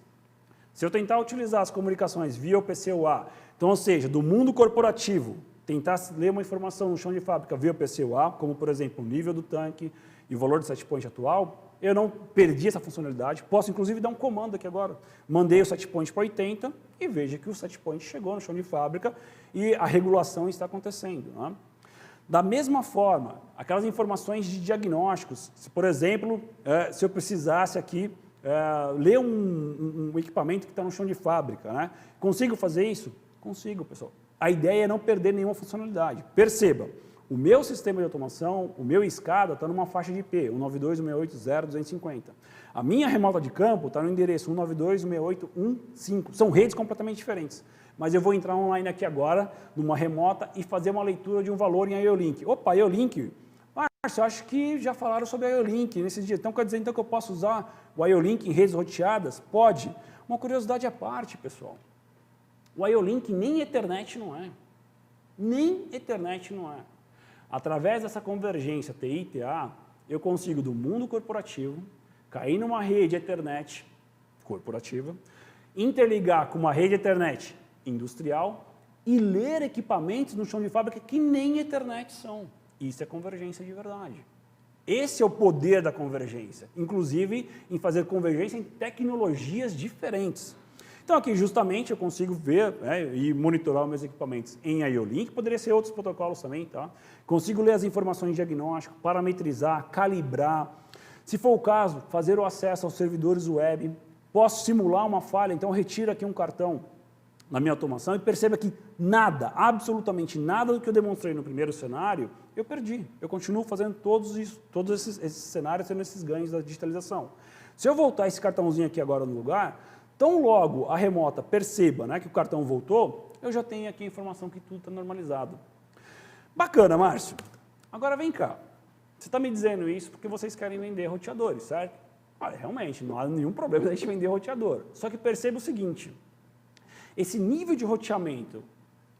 Se eu tentar utilizar as comunicações via o PCUA, então, ou seja, do mundo corporativo, tentar ler uma informação no chão de fábrica via o PCUA, como, por exemplo, o nível do tanque e o valor do set point atual, eu não perdi essa funcionalidade. Posso, inclusive, dar um comando aqui agora. Mandei o set point para 80 e veja que o set point chegou no chão de fábrica e a regulação está acontecendo. Né? Da mesma forma, aquelas informações de diagnósticos, se, por exemplo, se eu precisasse aqui ler um equipamento que está no chão de fábrica, né? Consigo fazer isso? Consigo, pessoal. A ideia é não perder nenhuma funcionalidade. Perceba, o meu sistema de automação, o meu SCADA está numa faixa de IP, 192.168.0.250. A minha remota de campo está no endereço 192.168.1.5. São redes completamente diferentes. Mas eu vou entrar online aqui agora, numa remota, e fazer uma leitura de um valor em IO-Link. Opa, IO-Link. Márcio, acho que já falaram sobre IO-Link nesses dias. Então, quer dizer então, que eu posso usar o IO-Link em redes roteadas? Pode. Uma curiosidade à parte, pessoal. O IO-Link nem Ethernet não é. Nem Ethernet não é. Através dessa convergência TI-TA, eu consigo, do mundo corporativo, cair numa rede Ethernet corporativa, interligar com uma rede Ethernet industrial e ler equipamentos no chão de fábrica que nem Ethernet são. Isso é convergência de verdade. Esse é o poder da convergência, inclusive em fazer convergência em tecnologias diferentes. Então aqui justamente eu consigo ver e monitorar os meus equipamentos em IO-Link, poderia ser outros protocolos também, tá? Consigo ler as informações de diagnóstico, parametrizar, calibrar. Se for o caso, fazer o acesso aos servidores web. Posso simular uma falha, então retiro aqui um cartão na minha automação e perceba que nada, absolutamente nada do que eu demonstrei no primeiro cenário, eu perdi. Eu continuo fazendo todos esses cenários, tendo esses ganhos da digitalização. Se eu voltar esse cartãozinho aqui agora no lugar, tão logo a remota perceba, né, que o cartão voltou, eu já tenho aqui a informação que tudo está normalizado. Bacana, Márcio. Agora vem cá. Você está me dizendo isso porque vocês querem vender roteadores, certo? Realmente, não há nenhum problema da gente vender roteador. Só que perceba o seguinte, esse nível de roteamento,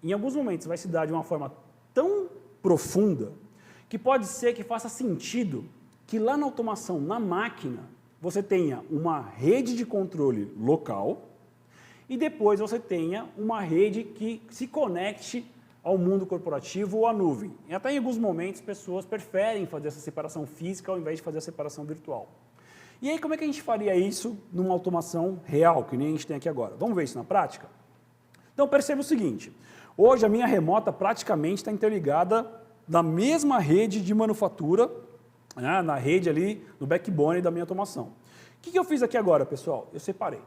em alguns momentos, vai se dar de uma forma tão profunda que pode ser que faça sentido que lá na automação, na máquina, você tenha uma rede de controle local e depois você tenha uma rede que se conecte ao mundo corporativo ou à nuvem. E até em alguns momentos, pessoas preferem fazer essa separação física ao invés de fazer a separação virtual. E aí, como é que a gente faria isso numa automação real, que nem a gente tem aqui agora? Vamos ver isso na prática? Então, perceba o seguinte, hoje a minha remota praticamente está interligada na mesma rede de manufatura, né, na rede ali, no backbone da minha automação. O que eu fiz aqui agora, pessoal? Eu separei.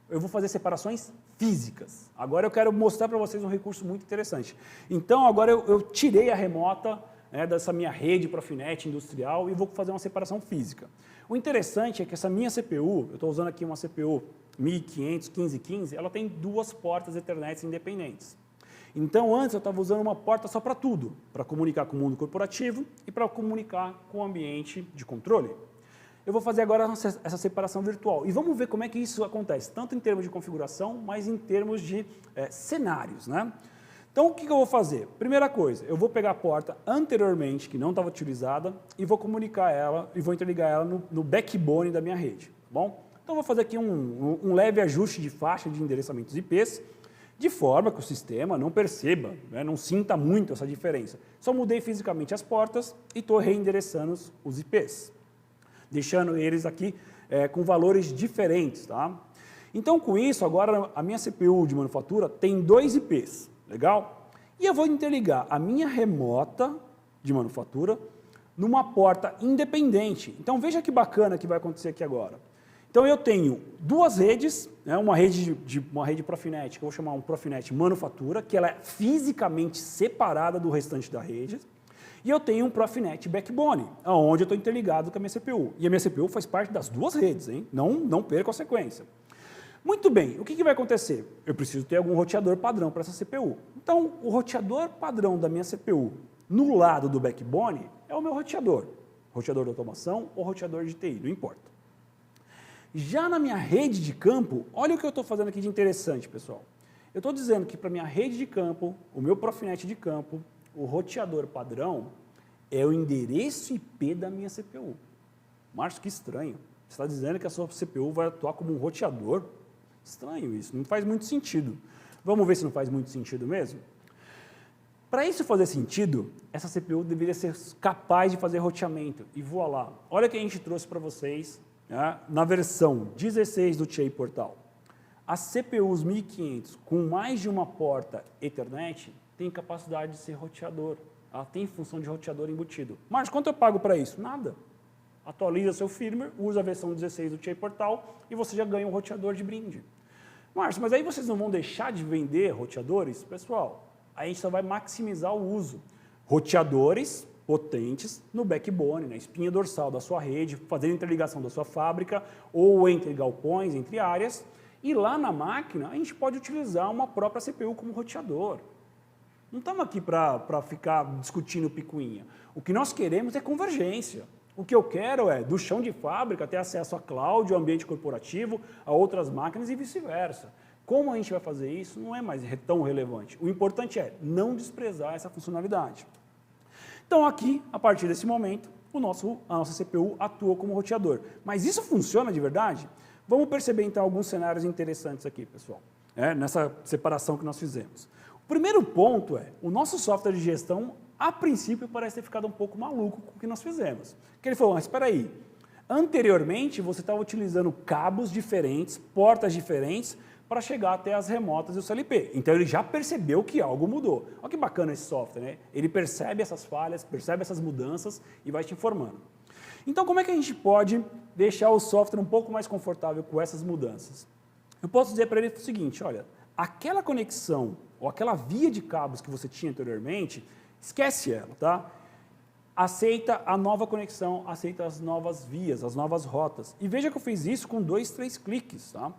Eu vou fazer separações físicas. Agora eu quero mostrar para vocês um recurso muito interessante. Então, agora eu tirei a remota dessa minha rede Profinet industrial e vou fazer uma separação física. O interessante é que essa minha CPU, eu estou usando aqui uma CPU 1500, 1515, ela tem 2 portas Ethernet independentes. Então, antes eu estava usando uma porta só para tudo, para comunicar com o mundo corporativo e para comunicar com o ambiente de controle. Eu vou fazer agora essa separação virtual. E vamos ver como é que isso acontece, tanto em termos de configuração, mas em termos de cenários, né? Então, o que eu vou fazer? Primeira coisa, eu vou pegar a porta anteriormente, que não estava utilizada, e vou comunicar ela, e vou interligar ela no backbone da minha rede, tá bom? Então, eu vou fazer aqui um leve ajuste de faixa de endereçamentos IPs, de forma que o sistema não perceba, né, não sinta muito essa diferença. Só mudei fisicamente as portas e estou reendereçando os IPs, deixando eles aqui com valores diferentes, tá? Então, com isso, agora a minha CPU de manufatura tem 2 IPs, legal? E eu vou interligar a minha remota de manufatura numa porta independente. Então, veja que bacana que vai acontecer aqui agora. Então, eu tenho 2 redes, né, uma rede Profinet, que eu vou chamar um Profinet manufatura, que ela é fisicamente separada do restante da rede, e eu tenho um Profinet backbone, onde eu estou interligado com a minha CPU. E a minha CPU faz parte das 2 redes, hein? Não perca a sequência. Muito bem, o que vai acontecer? Eu preciso ter algum roteador padrão para essa CPU. Então, o roteador padrão da minha CPU, no lado do backbone, é o meu roteador. Roteador de automação ou roteador de TI, não importa. Já na minha rede de campo, olha o que eu estou fazendo aqui de interessante, pessoal. Eu estou dizendo que para minha rede de campo, o meu Profinet de campo, o roteador padrão é o endereço IP da minha CPU. Márcio, que estranho. Você está dizendo que a sua CPU vai atuar como um roteador? Estranho isso, não faz muito sentido. Vamos ver se não faz muito sentido mesmo? Para isso fazer sentido, essa CPU deveria ser capaz de fazer roteamento. E voilá, olha o que a gente trouxe para vocês, né, na versão 16 do TIA Portal. As CPUs 1500 com mais de uma porta Ethernet têm capacidade de ser roteador. Ela tem função de roteador embutido. Mas quanto eu pago para isso? Nada. Atualiza seu firmware, usa a versão 16 do TIA Portal e você já ganha um roteador de brinde. Márcio, mas aí vocês não vão deixar de vender roteadores? Pessoal, a gente só vai maximizar o uso. Roteadores potentes no backbone, na espinha dorsal da sua rede, fazendo interligação da sua fábrica ou entre galpões, entre áreas. E lá na máquina, a gente pode utilizar uma própria CPU como roteador. Não estamos aqui para ficar discutindo picuinha. O que nós queremos é convergência. O que eu quero é, do chão de fábrica, ter acesso a cloud, ao ambiente corporativo, a outras máquinas e vice-versa. Como a gente vai fazer isso não é mais tão relevante. O importante é não desprezar essa funcionalidade. Então aqui, a partir desse momento, a nossa CPU atua como roteador. Mas isso funciona de verdade? Vamos perceber então alguns cenários interessantes aqui, pessoal, nessa separação que nós fizemos. O primeiro ponto é, o nosso software de gestão, a princípio, parece ter ficado um pouco maluco com o que nós fizemos. Porque ele falou, mas espera aí, anteriormente você estava utilizando cabos diferentes, portas diferentes, para chegar até as remotas e o CLP. Então ele já percebeu que algo mudou. Olha que bacana esse software, né? Ele percebe essas falhas, percebe essas mudanças e vai te informando. Então como é que a gente pode deixar o software um pouco mais confortável com essas mudanças? Eu posso dizer para ele o seguinte, olha, aquela conexão ou aquela via de cabos que você tinha anteriormente, esquece ela, tá? Aceita a nova conexão, aceita as novas vias, as novas rotas. E veja que eu fiz isso com 2, 3 cliques, tá?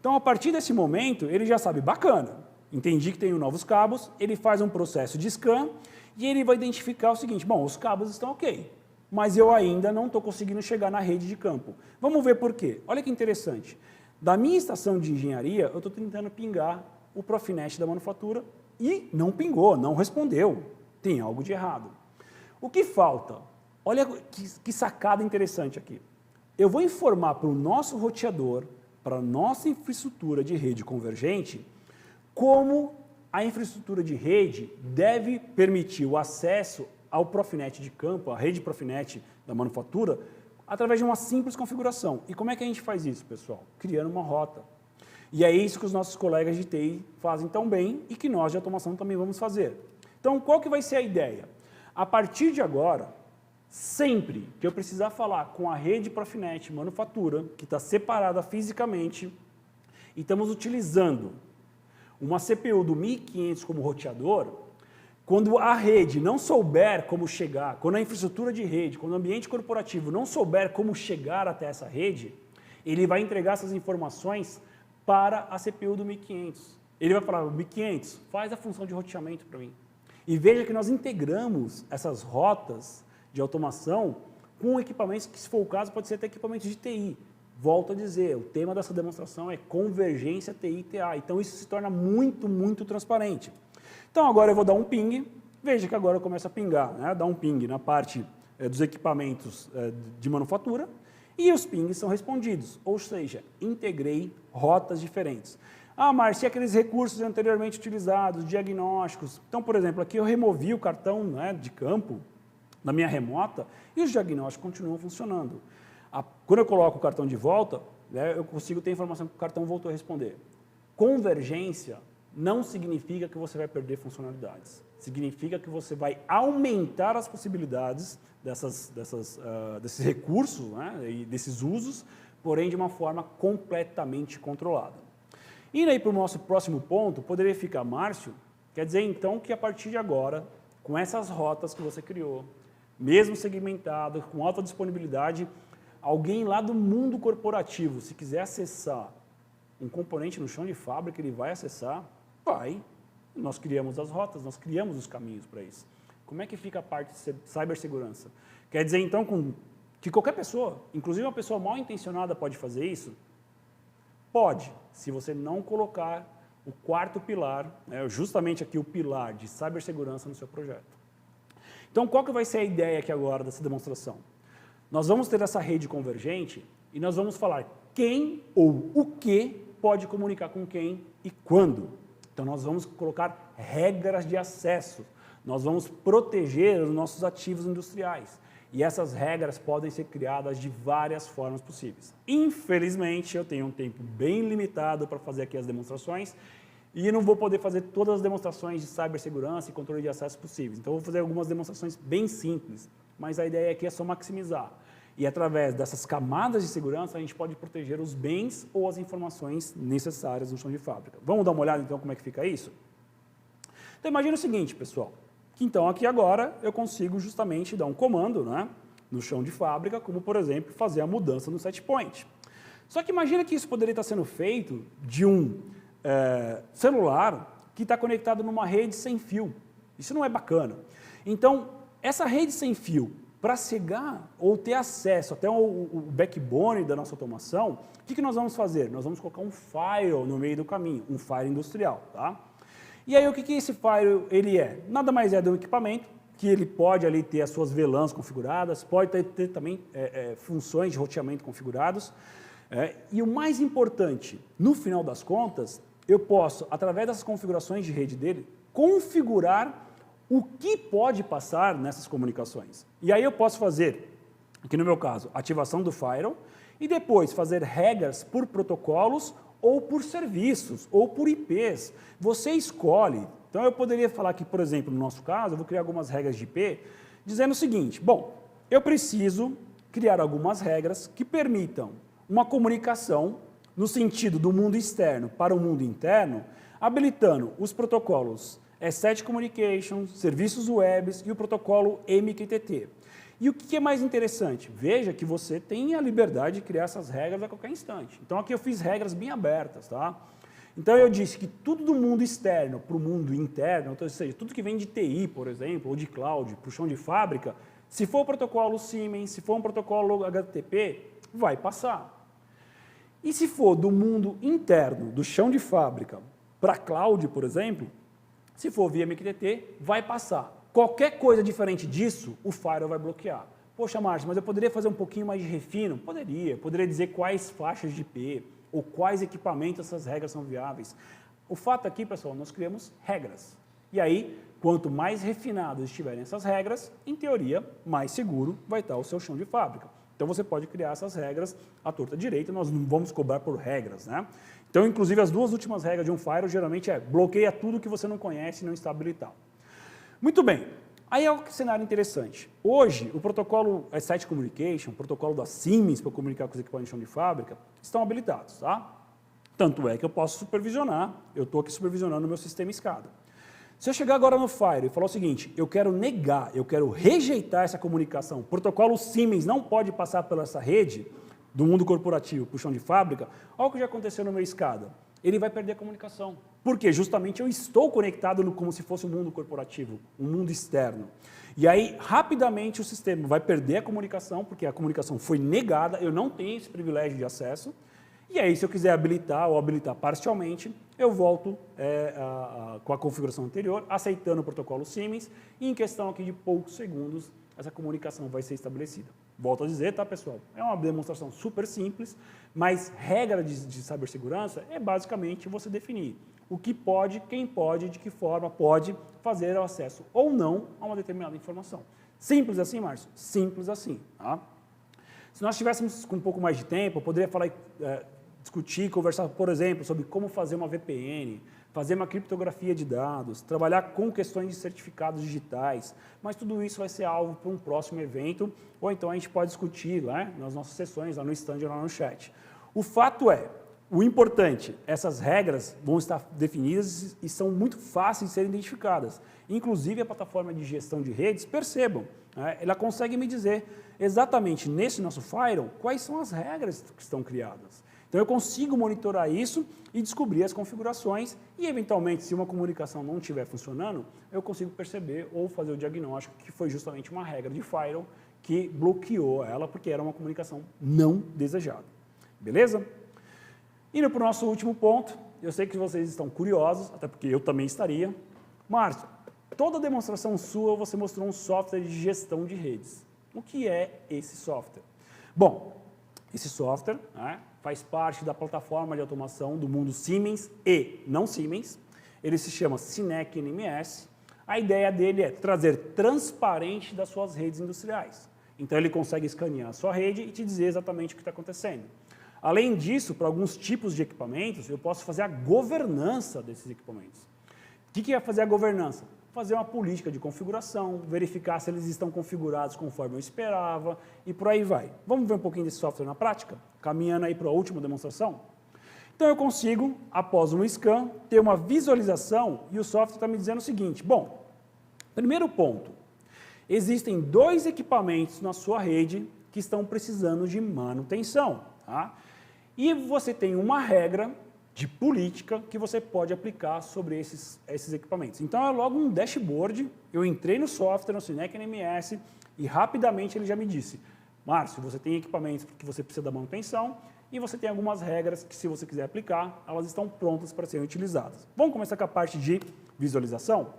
Então, a partir desse momento, ele já sabe, bacana, entendi que tenho novos cabos, ele faz um processo de scan e ele vai identificar o seguinte, bom, os cabos estão ok, mas eu ainda não estou conseguindo chegar na rede de campo. Vamos ver por quê. Olha que interessante. Da minha estação de engenharia, eu estou tentando pingar o Profinet da manufatura e não pingou, não respondeu. Tem algo de errado. O que falta? Olha que sacada interessante aqui. Eu vou informar para o nosso roteador, para a nossa infraestrutura de rede convergente, como a infraestrutura de rede deve permitir o acesso ao Profinet de campo, à rede Profinet da manufatura, através de uma simples configuração. E como é que a gente faz isso, pessoal? Criando uma rota. E é isso que os nossos colegas de TI fazem tão bem e que nós de automação também vamos fazer. Então, qual que vai ser a ideia? A partir de agora, sempre que eu precisar falar com a rede Profinet manufatura, que está separada fisicamente, e estamos utilizando uma CPU do 1500 como roteador, quando a rede não souber como chegar, quando a infraestrutura de rede, quando o ambiente corporativo não souber como chegar até essa rede, ele vai entregar essas informações para a CPU do 1500. Ele vai falar, 1500, faz a função de roteamento para mim. E veja que nós integramos essas rotas de automação com equipamentos que, se for o caso, pode ser até equipamentos de TI. Volto a dizer, o tema dessa demonstração é convergência TI-TA. Então, isso se torna muito, muito transparente. Então, agora eu vou dar um ping. Veja que agora eu começo a pingar, né? Dar um ping na parte dos equipamentos de manufatura e os pings são respondidos. Ou seja, integrei rotas diferentes. Ah, Márcio, e aqueles recursos anteriormente utilizados, diagnósticos? Então, por exemplo, aqui eu removi o cartão, né, de campo da minha remota e os diagnósticos continuam funcionando. Quando eu coloco o cartão de volta, né, eu consigo ter informação que o cartão voltou a responder. Convergência não significa que você vai perder funcionalidades. Significa que você vai aumentar as possibilidades desses recursos, né, e desses usos, porém de uma forma completamente controlada. Indo aí para o nosso próximo ponto, poderia ficar, Márcio, quer dizer então que a partir de agora, com essas rotas que você criou, mesmo segmentado, com alta disponibilidade, alguém lá do mundo corporativo, se quiser acessar um componente no chão de fábrica, ele vai acessar? Vai. Nós criamos as rotas, nós criamos os caminhos para isso. Como é que fica a parte de cibersegurança? Quer dizer então que qualquer pessoa, inclusive uma pessoa mal intencionada, pode fazer isso? Pode, se você não colocar o quarto pilar, justamente aqui o pilar de cibersegurança no seu projeto. Então, qual que vai ser a ideia aqui agora dessa demonstração? Nós vamos ter essa rede convergente e nós vamos falar quem ou o que pode comunicar com quem e quando. Então, nós vamos colocar regras de acesso, nós vamos proteger os nossos ativos industriais. E essas regras podem ser criadas de várias formas possíveis. Infelizmente, eu tenho um tempo bem limitado para fazer aqui as demonstrações e não vou poder fazer todas as demonstrações de cibersegurança e controle de acesso possíveis. Então, eu vou fazer algumas demonstrações bem simples, mas a ideia aqui é só maximizar. E através dessas camadas de segurança, a gente pode proteger os bens ou as informações necessárias no chão de fábrica. Vamos dar uma olhada, então, como é que fica isso? Então, imagina o seguinte, pessoal. Que, então, aqui agora, eu consigo justamente dar um comando, né, no chão de fábrica, como, por exemplo, fazer a mudança no set point. Só que imagina que isso poderia estar sendo feito de um celular que está conectado numa rede sem fio. Isso não é bacana. Então, essa rede sem fio, para chegar ou ter acesso até o backbone da nossa automação, o que nós vamos fazer? Nós vamos colocar um firewall no meio do caminho, um firewall industrial, tá? E aí, o que esse firewall ele é? Nada mais é do equipamento, que ele pode ali ter as suas VLANs configuradas, pode ter também funções de roteamento configurados. E o mais importante, no final das contas, eu posso, através dessas configurações de rede dele, configurar o que pode passar nessas comunicações. E aí eu posso fazer, aqui no meu caso, ativação do firewall, e depois fazer regras por protocolos ou por serviços, ou por IPs. Você escolhe. Então, eu poderia falar que, por exemplo, no nosso caso, eu vou criar algumas regras de IP, dizendo o seguinte, bom, eu preciso criar algumas regras que permitam uma comunicação no sentido do mundo externo para o mundo interno, habilitando os protocolos Asset Communication, serviços webs e o protocolo MQTT. E o que é mais interessante? Veja que você tem a liberdade de criar essas regras a qualquer instante. Então, aqui eu fiz regras bem abertas, tá? Então, eu disse que tudo do mundo externo para o mundo interno, ou seja, tudo que vem de TI, por exemplo, ou de cloud, para o chão de fábrica, se for o protocolo Siemens, se for um protocolo HTTP, vai passar. E se for do mundo interno, do chão de fábrica, para cloud, por exemplo, se for via MQTT, vai passar. Qualquer coisa diferente disso, o firewall vai bloquear. Poxa, Márcio, mas eu poderia fazer um pouquinho mais de refino? Poderia dizer quais faixas de IP ou quais equipamentos essas regras são viáveis. O fato aqui, pessoal, nós criamos regras. E aí, quanto mais refinadas estiverem essas regras, em teoria, mais seguro vai estar o seu chão de fábrica. Então, você pode criar essas regras à torta direita, nós não vamos cobrar por regras, né? Então, inclusive, as duas últimas regras de um firewall, geralmente, bloqueia tudo que você não conhece e não está habilitado. Muito bem, aí é um cenário interessante. Hoje, o protocolo Asset Communication, o protocolo da Siemens para comunicar com os equipamentos de chão de fábrica, estão habilitados, tá? Tanto é que eu posso supervisionar, eu estou aqui supervisionando o meu sistema SCADA. Se eu chegar agora no Firewall e falar o seguinte, eu quero negar, eu quero rejeitar essa comunicação, o protocolo Siemens não pode passar pela essa rede do mundo corporativo para o chão de fábrica, olha o que já aconteceu no meu SCADA. Ele vai perder a comunicação. Por quê? Justamente eu estou conectado como se fosse um mundo corporativo, um mundo externo. E aí, rapidamente, o sistema vai perder a comunicação, porque a comunicação foi negada, eu não tenho esse privilégio de acesso. E aí, se eu quiser habilitar ou habilitar parcialmente, eu volto com a configuração anterior, aceitando o protocolo Siemens, e em questão aqui de poucos segundos, essa comunicação vai ser estabelecida. Volto a dizer, tá, pessoal? É uma demonstração super simples, mas regra de cibersegurança é basicamente você definir o que pode, quem pode, de que forma pode fazer o acesso ou não a uma determinada informação. Simples assim, Márcio? Simples assim. Tá? Se nós tivéssemos com um pouco mais de tempo, eu poderia falar, discutir, conversar, por exemplo, sobre como fazer uma VPN, fazer uma criptografia de dados, trabalhar com questões de certificados digitais, mas tudo isso vai ser alvo para um próximo evento, ou então a gente pode discutir lá nas nossas sessões, lá no stand ou lá no chat. O fato é, o importante, essas regras vão estar definidas e são muito fáceis de serem identificadas. Inclusive, a plataforma de gestão de redes, percebam, ela consegue me dizer exatamente nesse nosso firewall quais são as regras que estão criadas. Então, eu consigo monitorar isso e descobrir as configurações e, eventualmente, se uma comunicação não estiver funcionando, eu consigo perceber ou fazer o diagnóstico que foi justamente uma regra de firewall que bloqueou ela porque era uma comunicação não desejada. Beleza? Indo para o nosso último ponto, eu sei que vocês estão curiosos, até porque eu também estaria. Márcio, toda demonstração sua você mostrou um software de gestão de redes. O que é esse software? Bom, esse software, né, faz parte da plataforma de automação do mundo Siemens e não Siemens. Ele se chama Synec NMS. A ideia dele é trazer transparente das suas redes industriais. Então ele consegue escanear a sua rede e te dizer exatamente o que está acontecendo. Além disso, para alguns tipos de equipamentos, eu posso fazer a governança desses equipamentos. O que é fazer a governança? Fazer uma política de configuração, verificar se eles estão configurados conforme eu esperava e por aí vai. Vamos ver um pouquinho desse software na prática? Caminhando aí para a última demonstração? Então eu consigo, após um scan, ter uma visualização e o software está me dizendo o seguinte, bom, primeiro ponto, existem 2 equipamentos na sua rede que estão precisando de manutenção, tá? E você tem uma regra de política que você pode aplicar sobre esses equipamentos. Então, é logo um dashboard, eu entrei no software, no Synec NMS, e rapidamente ele já me disse, Márcio, você tem equipamentos que você precisa da manutenção e você tem algumas regras que, se você quiser aplicar, elas estão prontas para serem utilizadas. Vamos começar com a parte de visualização?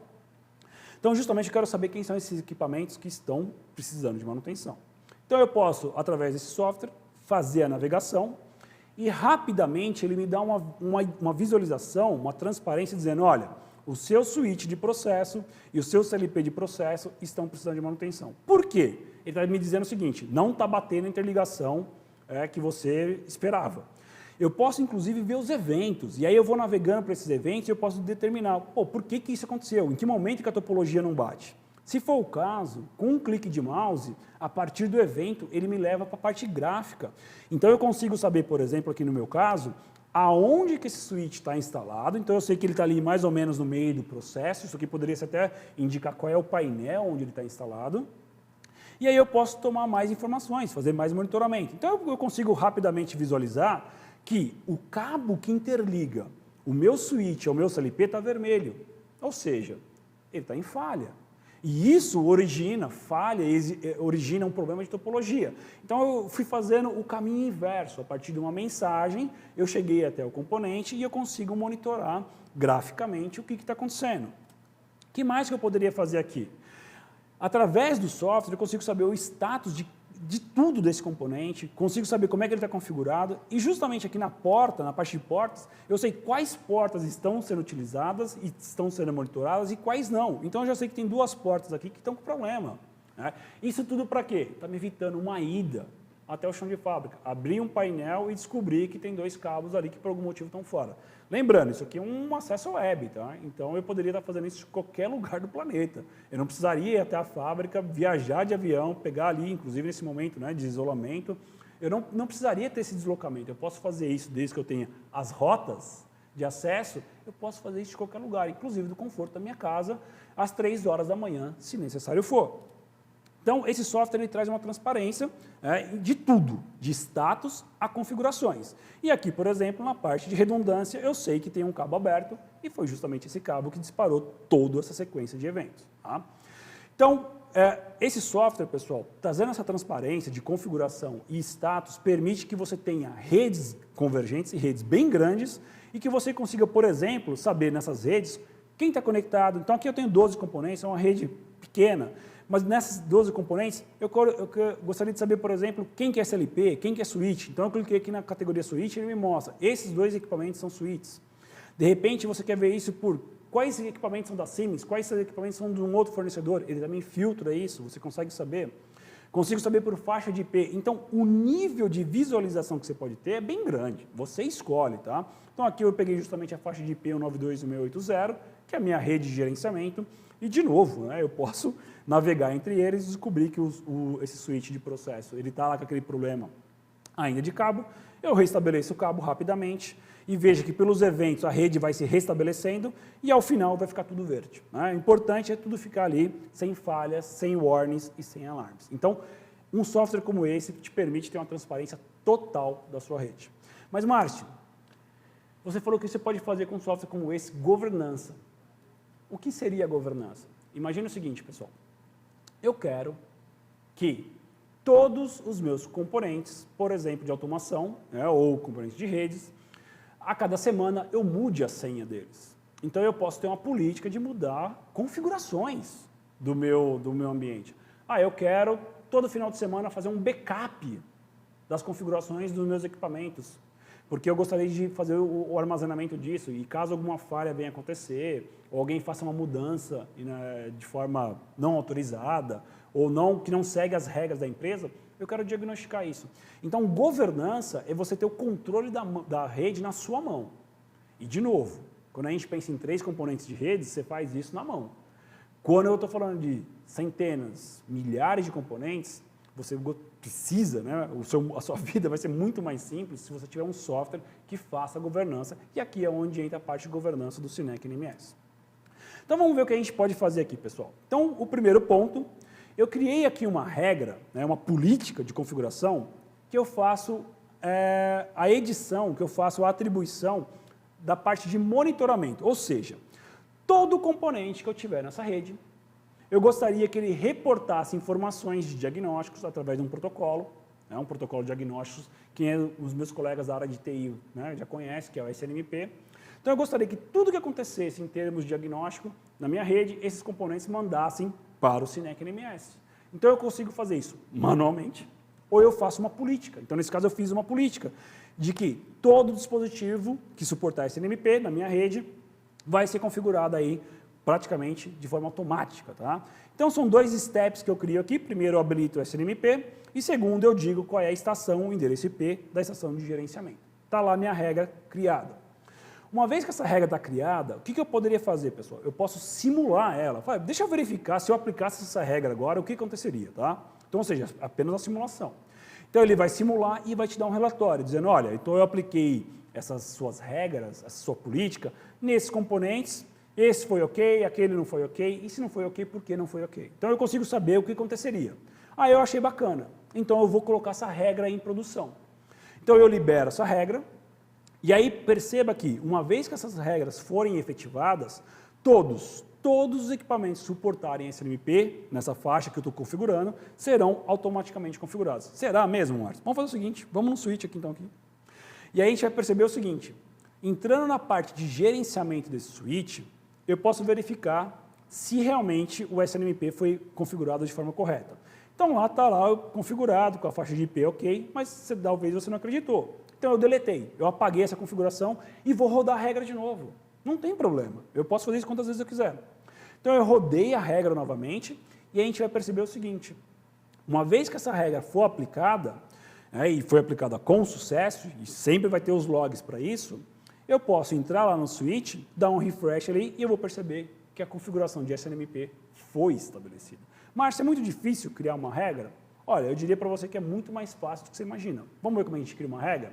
Então, justamente, eu quero saber quem são esses equipamentos que estão precisando de manutenção. Então, eu posso, através desse software, fazer a navegação, e rapidamente ele me dá uma visualização, uma transparência dizendo, olha, o seu switch de processo e o seu CLP de processo estão precisando de manutenção. Por quê? Ele está me dizendo o seguinte, não está batendo a interligação que você esperava. Eu posso, inclusive, ver os eventos, e aí eu vou navegando para esses eventos e eu posso determinar, pô, por que isso aconteceu? Em que momento que a topologia não bate? Se for o caso, com um clique de mouse, a partir do evento, ele me leva para a parte gráfica. Então, eu consigo saber, por exemplo, aqui no meu caso, aonde que esse switch está instalado. Então, eu sei que ele está ali mais ou menos no meio do processo. Isso aqui poderia ser até indicar qual é o painel onde ele está instalado. E aí eu posso tomar mais informações, fazer mais monitoramento. Então, eu consigo rapidamente visualizar que o cabo que interliga o meu switch ao meu CLP está vermelho. Ou seja, ele está em falha. E isso origina falha, origina um problema de topologia. Então, eu fui fazendo o caminho inverso. A partir de uma mensagem, eu cheguei até o componente e eu consigo monitorar graficamente o que está acontecendo. O que mais que eu poderia fazer aqui? Através do software, eu consigo saber o status de tudo desse componente, consigo saber como é que ele está configurado, e justamente aqui na porta, na parte de portas, eu sei quais portas estão sendo utilizadas e estão sendo monitoradas e quais não. Então, eu já sei que tem 2 portas aqui que estão com problema, né? Isso tudo para quê? Está me evitando uma ida até o chão de fábrica, abrir um painel e descobrir que tem 2 cabos ali que por algum motivo estão fora. Lembrando, isso aqui é um acesso web, tá? Então eu poderia estar fazendo isso em qualquer lugar do planeta. Eu não precisaria ir até a fábrica, viajar de avião, pegar ali, inclusive nesse momento, né, de isolamento, eu não precisaria ter esse deslocamento. Eu posso fazer isso desde que eu tenha as rotas de acesso, eu posso fazer isso de qualquer lugar, inclusive do conforto da minha casa, às 3 horas da manhã, se necessário for. Então, esse software ele traz uma transparência de tudo, de status a configurações. E aqui, por exemplo, na parte de redundância, eu sei que tem um cabo aberto e foi justamente esse cabo que disparou toda essa sequência de eventos. Tá? Então, esse software, pessoal, trazendo essa transparência de configuração e status, permite que você tenha redes convergentes e redes bem grandes e que você consiga, por exemplo, saber nessas redes quem está conectado. Então, aqui eu tenho 12 componentes, é uma rede pequena, mas nessas 12 componentes, eu gostaria de saber, por exemplo, quem que é SLP, quem que é switch. Então, eu cliquei aqui na categoria switch e ele me mostra, esses 2 equipamentos são switches. De repente, você quer ver isso por quais equipamentos são da Siemens, quais equipamentos são de um outro fornecedor. Ele também filtra isso, você consegue saber. Consigo saber por faixa de IP. Então, o nível de visualização que você pode ter é bem grande. Você escolhe, tá? Então, aqui eu peguei justamente a faixa de IP 192.168.0, que é a minha rede de gerenciamento. E, de novo, né, eu posso navegar entre eles e descobrir que esse switch de processo está lá com aquele problema ainda de cabo. Eu restabeleço o cabo rapidamente e veja que pelos eventos a rede vai se restabelecendo e ao final vai ficar tudo verde. Né? O importante é tudo ficar ali sem falhas, sem warnings e sem alarmes. Então, um software como esse te permite ter uma transparência total da sua rede. Mas, Márcio, você falou que você pode fazer com um software como esse governança. O que seria a governança? Imagina o seguinte, pessoal. Eu quero que todos os meus componentes, por exemplo, de automação, né, ou componentes de redes, a cada semana eu mude a senha deles. Então eu posso ter uma política de mudar configurações do meu ambiente. Eu quero todo final de semana fazer um backup das configurações dos meus equipamentos, porque eu gostaria de fazer o armazenamento disso, e caso alguma falha venha acontecer, ou alguém faça uma mudança de forma não autorizada, ou que não segue as regras da empresa, eu quero diagnosticar isso. Então, governança é você ter o controle da rede na sua mão. E, de novo, quando a gente pensa em 3 componentes de rede, você faz isso na mão. Quando eu estou falando de centenas, milhares de componentes, você precisa, né? A sua vida vai ser muito mais simples se você tiver um software que faça a governança, e aqui é onde entra a parte de governança do Synec NMS. Então, vamos ver o que a gente pode fazer aqui, pessoal. Então, o primeiro ponto, eu criei aqui uma regra, né, uma política de configuração, que eu faço a edição, que eu faço a atribuição da parte de monitoramento, ou seja, todo componente que eu tiver nessa rede, eu gostaria que ele reportasse informações de diagnósticos através de um protocolo de diagnósticos, que os meus colegas da área de TI, né, já conhecem, que é o SNMP. Então, eu gostaria que tudo que acontecesse em termos de diagnóstico na minha rede, esses componentes mandassem para o Synec NMS. Então, eu consigo fazer isso manualmente, ou eu faço uma política. Então, nesse caso, eu fiz uma política de que todo dispositivo que suportar SNMP na minha rede vai ser configurado aí praticamente de forma automática. Tá? Então, são 2 steps que eu crio aqui. Primeiro, eu habilito o SNMP, e segundo, eu digo qual é a estação, o endereço IP da estação de gerenciamento. Está lá a minha regra criada. Uma vez que essa regra está criada, o que eu poderia fazer, pessoal? Eu posso simular ela. Deixa eu verificar, se eu aplicasse essa regra agora, o que aconteceria, tá? Então, ou seja, apenas uma simulação. Então, ele vai simular e vai te dar um relatório, dizendo, olha, então eu apliquei essas suas regras, essa sua política, nesses componentes, esse foi ok, aquele não foi ok, e se não foi ok, por que não foi ok? Então, eu consigo saber o que aconteceria. Eu achei bacana, então eu vou colocar essa regra em produção. Então, eu libero essa regra. E aí, perceba que, uma vez que essas regras forem efetivadas, todos os equipamentos que suportarem SNMP, nessa faixa que eu estou configurando, serão automaticamente configurados. Será mesmo, Márcio? Vamos fazer o seguinte, vamos no switch aqui, então. Aqui. E aí, a gente vai perceber o seguinte, entrando na parte de gerenciamento desse switch, eu posso verificar se realmente o SNMP foi configurado de forma correta. Então, lá está configurado, com a faixa de IP ok, mas talvez você não acreditou. Então, eu deletei, eu apaguei essa configuração e vou rodar a regra de novo. Não tem problema, eu posso fazer isso quantas vezes eu quiser. Então, eu rodei a regra novamente e a gente vai perceber o seguinte, uma vez que essa regra for aplicada, e foi aplicada com sucesso, e sempre vai ter os logs para isso, eu posso entrar lá no switch, dar um refresh ali e eu vou perceber que a configuração de SNMP foi estabelecida. Márcio, é muito difícil criar uma regra? Olha, eu diria para você que é muito mais fácil do que você imagina. Vamos ver como a gente cria uma regra?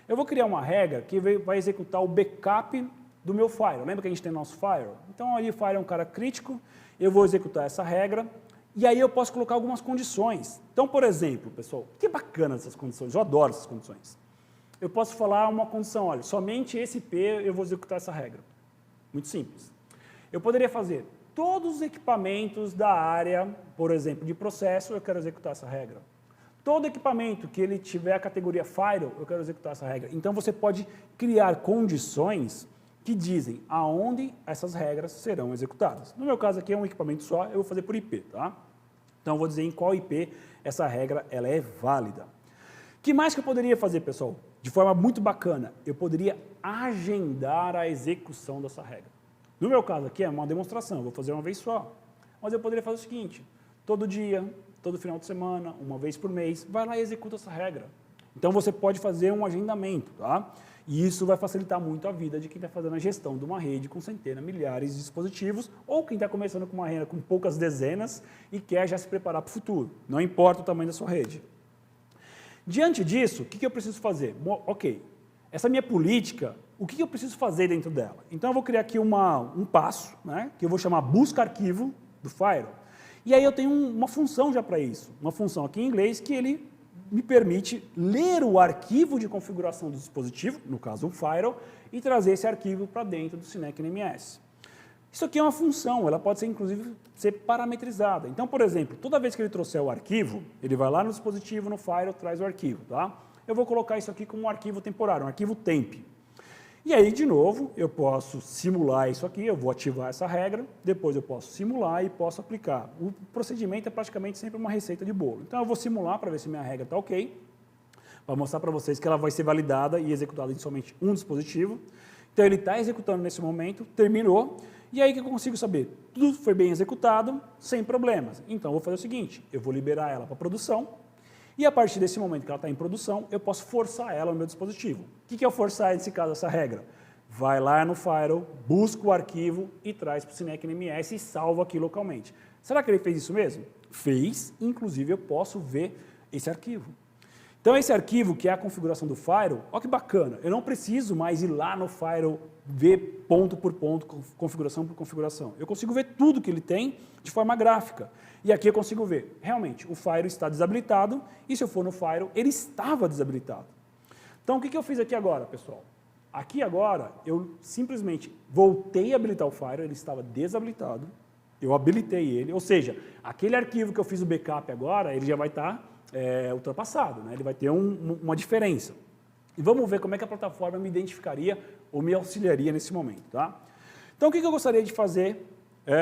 Eu vou criar uma regra que vai executar o backup do meu firewall. Lembra que a gente tem nosso firewall? Então, ali o firewall é um cara crítico, eu vou executar essa regra, e aí eu posso colocar algumas condições. Então, por exemplo, pessoal, que bacana essas condições, eu adoro essas condições. Eu posso falar uma condição, olha, somente esse IP eu vou executar essa regra. Muito simples. Eu poderia fazer todos os equipamentos da área, por exemplo, de processo, eu quero executar essa regra. Todo equipamento que ele tiver a categoria Firewall, eu quero executar essa regra. Então, você pode criar condições que dizem aonde essas regras serão executadas. No meu caso aqui é um equipamento só, eu vou fazer por IP, tá? Então, eu vou dizer em qual IP essa regra ela é válida. O que mais que eu poderia fazer, pessoal? De forma muito bacana, eu poderia agendar a execução dessa regra. No meu caso aqui é uma demonstração, eu vou fazer uma vez só. Mas eu poderia fazer o seguinte, todo dia, todo final de semana, uma vez por mês, vai lá e executa essa regra. Então, você pode fazer um agendamento, tá? E isso vai facilitar muito a vida de quem está fazendo a gestão de uma rede com centenas, milhares de dispositivos, ou quem está começando com uma rede com poucas dezenas e quer já se preparar para o futuro. Não importa o tamanho da sua rede. Diante disso, o que eu preciso fazer? Ok, essa minha política, o que eu preciso fazer dentro dela? Então, eu vou criar aqui um passo, né, que eu vou chamar busca arquivo do Firewall. E aí eu tenho uma função já para isso, uma função aqui em inglês que ele me permite ler o arquivo de configuração do dispositivo, no caso um Firewall, e trazer esse arquivo para dentro do Synec NMS. Isso aqui é uma função, ela pode ser, inclusive, ser parametrizada. Então, por exemplo, toda vez que ele trouxer o arquivo, ele vai lá no dispositivo, no Firewall, traz o arquivo. Tá? Eu vou colocar isso aqui como um arquivo temporário, um arquivo temp. E aí, de novo, eu posso simular isso aqui, eu vou ativar essa regra, depois eu posso simular e posso aplicar. O procedimento é praticamente sempre uma receita de bolo. Então, eu vou simular para ver se minha regra está ok, para mostrar para vocês que ela vai ser validada e executada em somente um dispositivo. Então, ele está executando nesse momento, terminou, e aí que eu consigo saber? Tudo foi bem executado, sem problemas. Então, eu vou fazer o seguinte, eu vou liberar ela para produção, e a partir desse momento que ela está em produção, eu posso forçar ela no meu dispositivo. O que é o forçar, nesse caso, essa regra? Vai lá no Firewall, busca o arquivo e traz para o Synec NMS e salva aqui localmente. Será que ele fez isso mesmo? Fez, inclusive eu posso ver esse arquivo. Então esse arquivo, que é a configuração do Firewall, olha que bacana, eu não preciso mais ir lá no Firewall ver ponto por ponto, configuração por configuração. Eu consigo ver tudo que ele tem de forma gráfica. E aqui eu consigo ver, realmente, o Firewall está desabilitado, e se eu for no Firewall, ele estava desabilitado. Então, o que eu fiz aqui agora, pessoal? Aqui agora, eu simplesmente voltei a habilitar o Firewall, ele estava desabilitado, eu habilitei ele, ou seja, aquele arquivo que eu fiz o backup agora, ele já vai estar ultrapassado, né? Ele vai ter uma diferença. E vamos ver como é que a plataforma me identificaria ou me auxiliaria nesse momento. Tá? Então, o que eu gostaria de fazer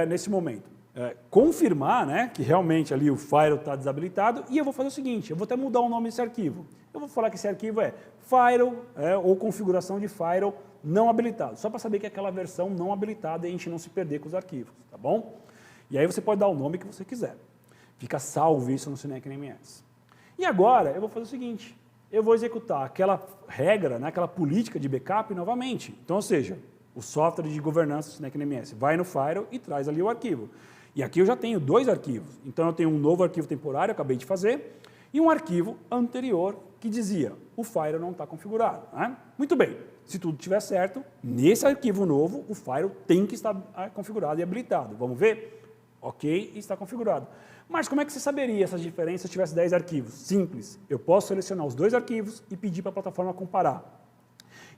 nesse momento? Confirmar, né, que realmente ali o Firewall está desabilitado, e eu vou fazer o seguinte, eu vou até mudar o nome desse arquivo. Eu vou falar que esse arquivo é Firewall ou configuração de Firewall não habilitado, só para saber que é aquela versão não habilitada e a gente não se perder com os arquivos, tá bom? E aí você pode dar o nome que você quiser. Fica salvo isso no Synec NMS. E agora eu vou fazer o seguinte, eu vou executar aquela regra, né, aquela política de backup novamente. Então, ou seja, o software de governança do Synec NMS vai no Firewall e traz ali o arquivo. E aqui eu já tenho dois arquivos. Então, eu tenho um novo arquivo temporário, acabei de fazer, e um arquivo anterior que dizia, o Firewall não está configurado. Né? Muito bem, se tudo estiver certo, nesse arquivo novo, o Firewall tem que estar configurado e habilitado. Vamos ver? Ok, está configurado. Mas como é que você saberia essas diferenças se eu tivesse 10 arquivos? Simples, eu posso selecionar os dois arquivos e pedir para a plataforma comparar.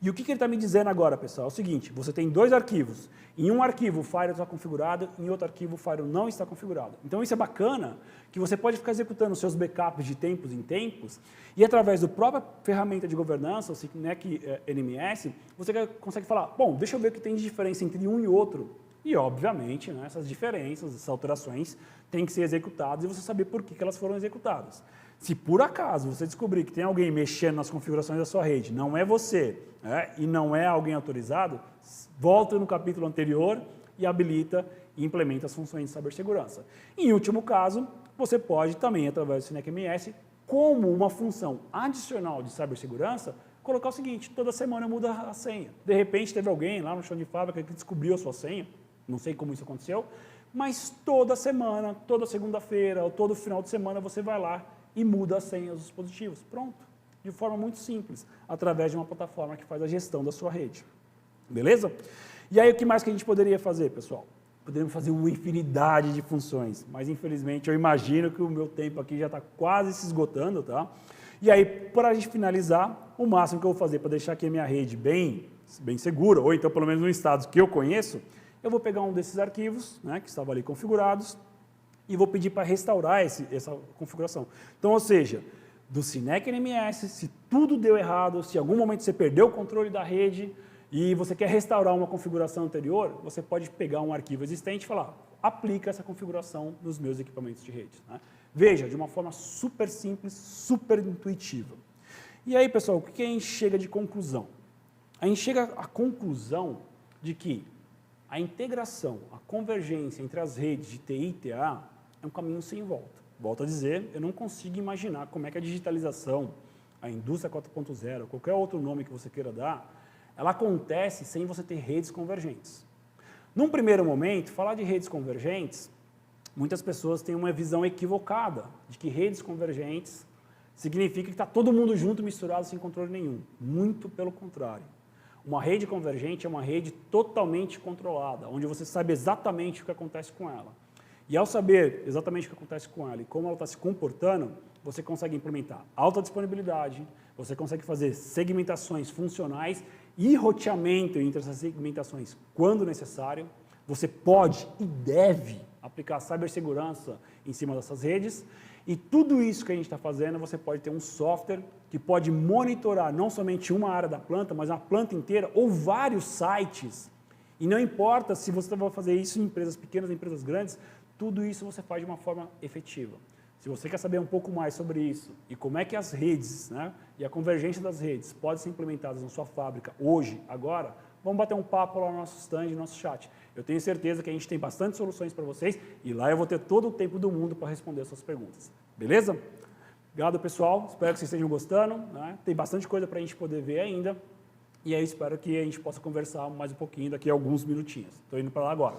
E o que ele está me dizendo agora, pessoal? É o seguinte, você tem dois arquivos. Em um arquivo o Firewall está configurado, em outro arquivo o Firewall não está configurado. Então isso é bacana, que você pode ficar executando seus backups de tempos em tempos, e através da própria ferramenta de governança, o Synec NMS, você consegue falar, bom, deixa eu ver o que tem de diferença entre um e outro. E, obviamente, né, essas diferenças, essas alterações, têm que ser executadas e você saber por que elas foram executadas. Se por acaso você descobrir que tem alguém mexendo nas configurações da sua rede, não é você, né, e não é alguém autorizado, volta no capítulo anterior e habilita e implementa as funções de cibersegurança. Em último caso, você pode também, através do Synec NMS, como uma função adicional de cibersegurança, colocar o seguinte, toda semana muda a senha. De repente teve alguém lá no chão de fábrica que descobriu a sua senha, não sei como isso aconteceu, mas toda semana, toda segunda-feira ou todo final de semana você vai lá e muda a senha dos dispositivos. Pronto. De forma muito simples, através de uma plataforma que faz a gestão da sua rede. Beleza? E aí o que mais que a gente poderia fazer, pessoal? Poderíamos fazer uma infinidade de funções, mas infelizmente eu imagino que o meu tempo aqui já está quase se esgotando, tá? E aí, para a gente finalizar, o máximo que eu vou fazer para deixar aqui a minha rede bem segura, ou então pelo menos no estado que eu conheço, eu vou pegar um desses arquivos, né, que estavam ali configurados, e vou pedir para restaurar essa configuração. Então, ou seja, do Synec NMS, se tudo deu errado, se em algum momento você perdeu o controle da rede e você quer restaurar uma configuração anterior, você pode pegar um arquivo existente e falar, aplica essa configuração nos meus equipamentos de rede. Né? Veja, de uma forma super simples, super intuitiva. E aí, pessoal, o que a gente chega de conclusão? A gente chega à conclusão de que a integração, a convergência entre as redes de TI e TA é um caminho sem volta. Volto a dizer, eu não consigo imaginar como é que a digitalização, a indústria 4.0, qualquer outro nome que você queira dar, ela acontece sem você ter redes convergentes. Num primeiro momento, falar de redes convergentes, muitas pessoas têm uma visão equivocada de que redes convergentes significa que está todo mundo junto, misturado, sem controle nenhum. Muito pelo contrário. Uma rede convergente é uma rede totalmente controlada, onde você sabe exatamente o que acontece com ela. E ao saber exatamente o que acontece com ela e como ela está se comportando, você consegue implementar alta disponibilidade, você consegue fazer segmentações funcionais e roteamento entre essas segmentações quando necessário. Você pode e deve aplicar cibersegurança em cima dessas redes. E tudo isso que a gente está fazendo, você pode ter um software que pode monitorar não somente uma área da planta, mas a planta inteira ou vários sites. E não importa se você vai fazer isso em empresas pequenas, em empresas grandes, tudo isso você faz de uma forma efetiva. Se você quer saber um pouco mais sobre isso e como é que as redes, né, e a convergência das redes podem ser implementadas na sua fábrica hoje, agora, vamos bater um papo lá no nosso stand, no nosso chat. Eu tenho certeza que a gente tem bastante soluções para vocês e lá eu vou ter todo o tempo do mundo para responder as suas perguntas. Beleza? Obrigado, pessoal. Espero que vocês estejam gostando, né? Tem bastante coisa para a gente poder ver ainda. E aí espero que a gente possa conversar mais um pouquinho daqui a alguns minutinhos. Estou indo para lá agora.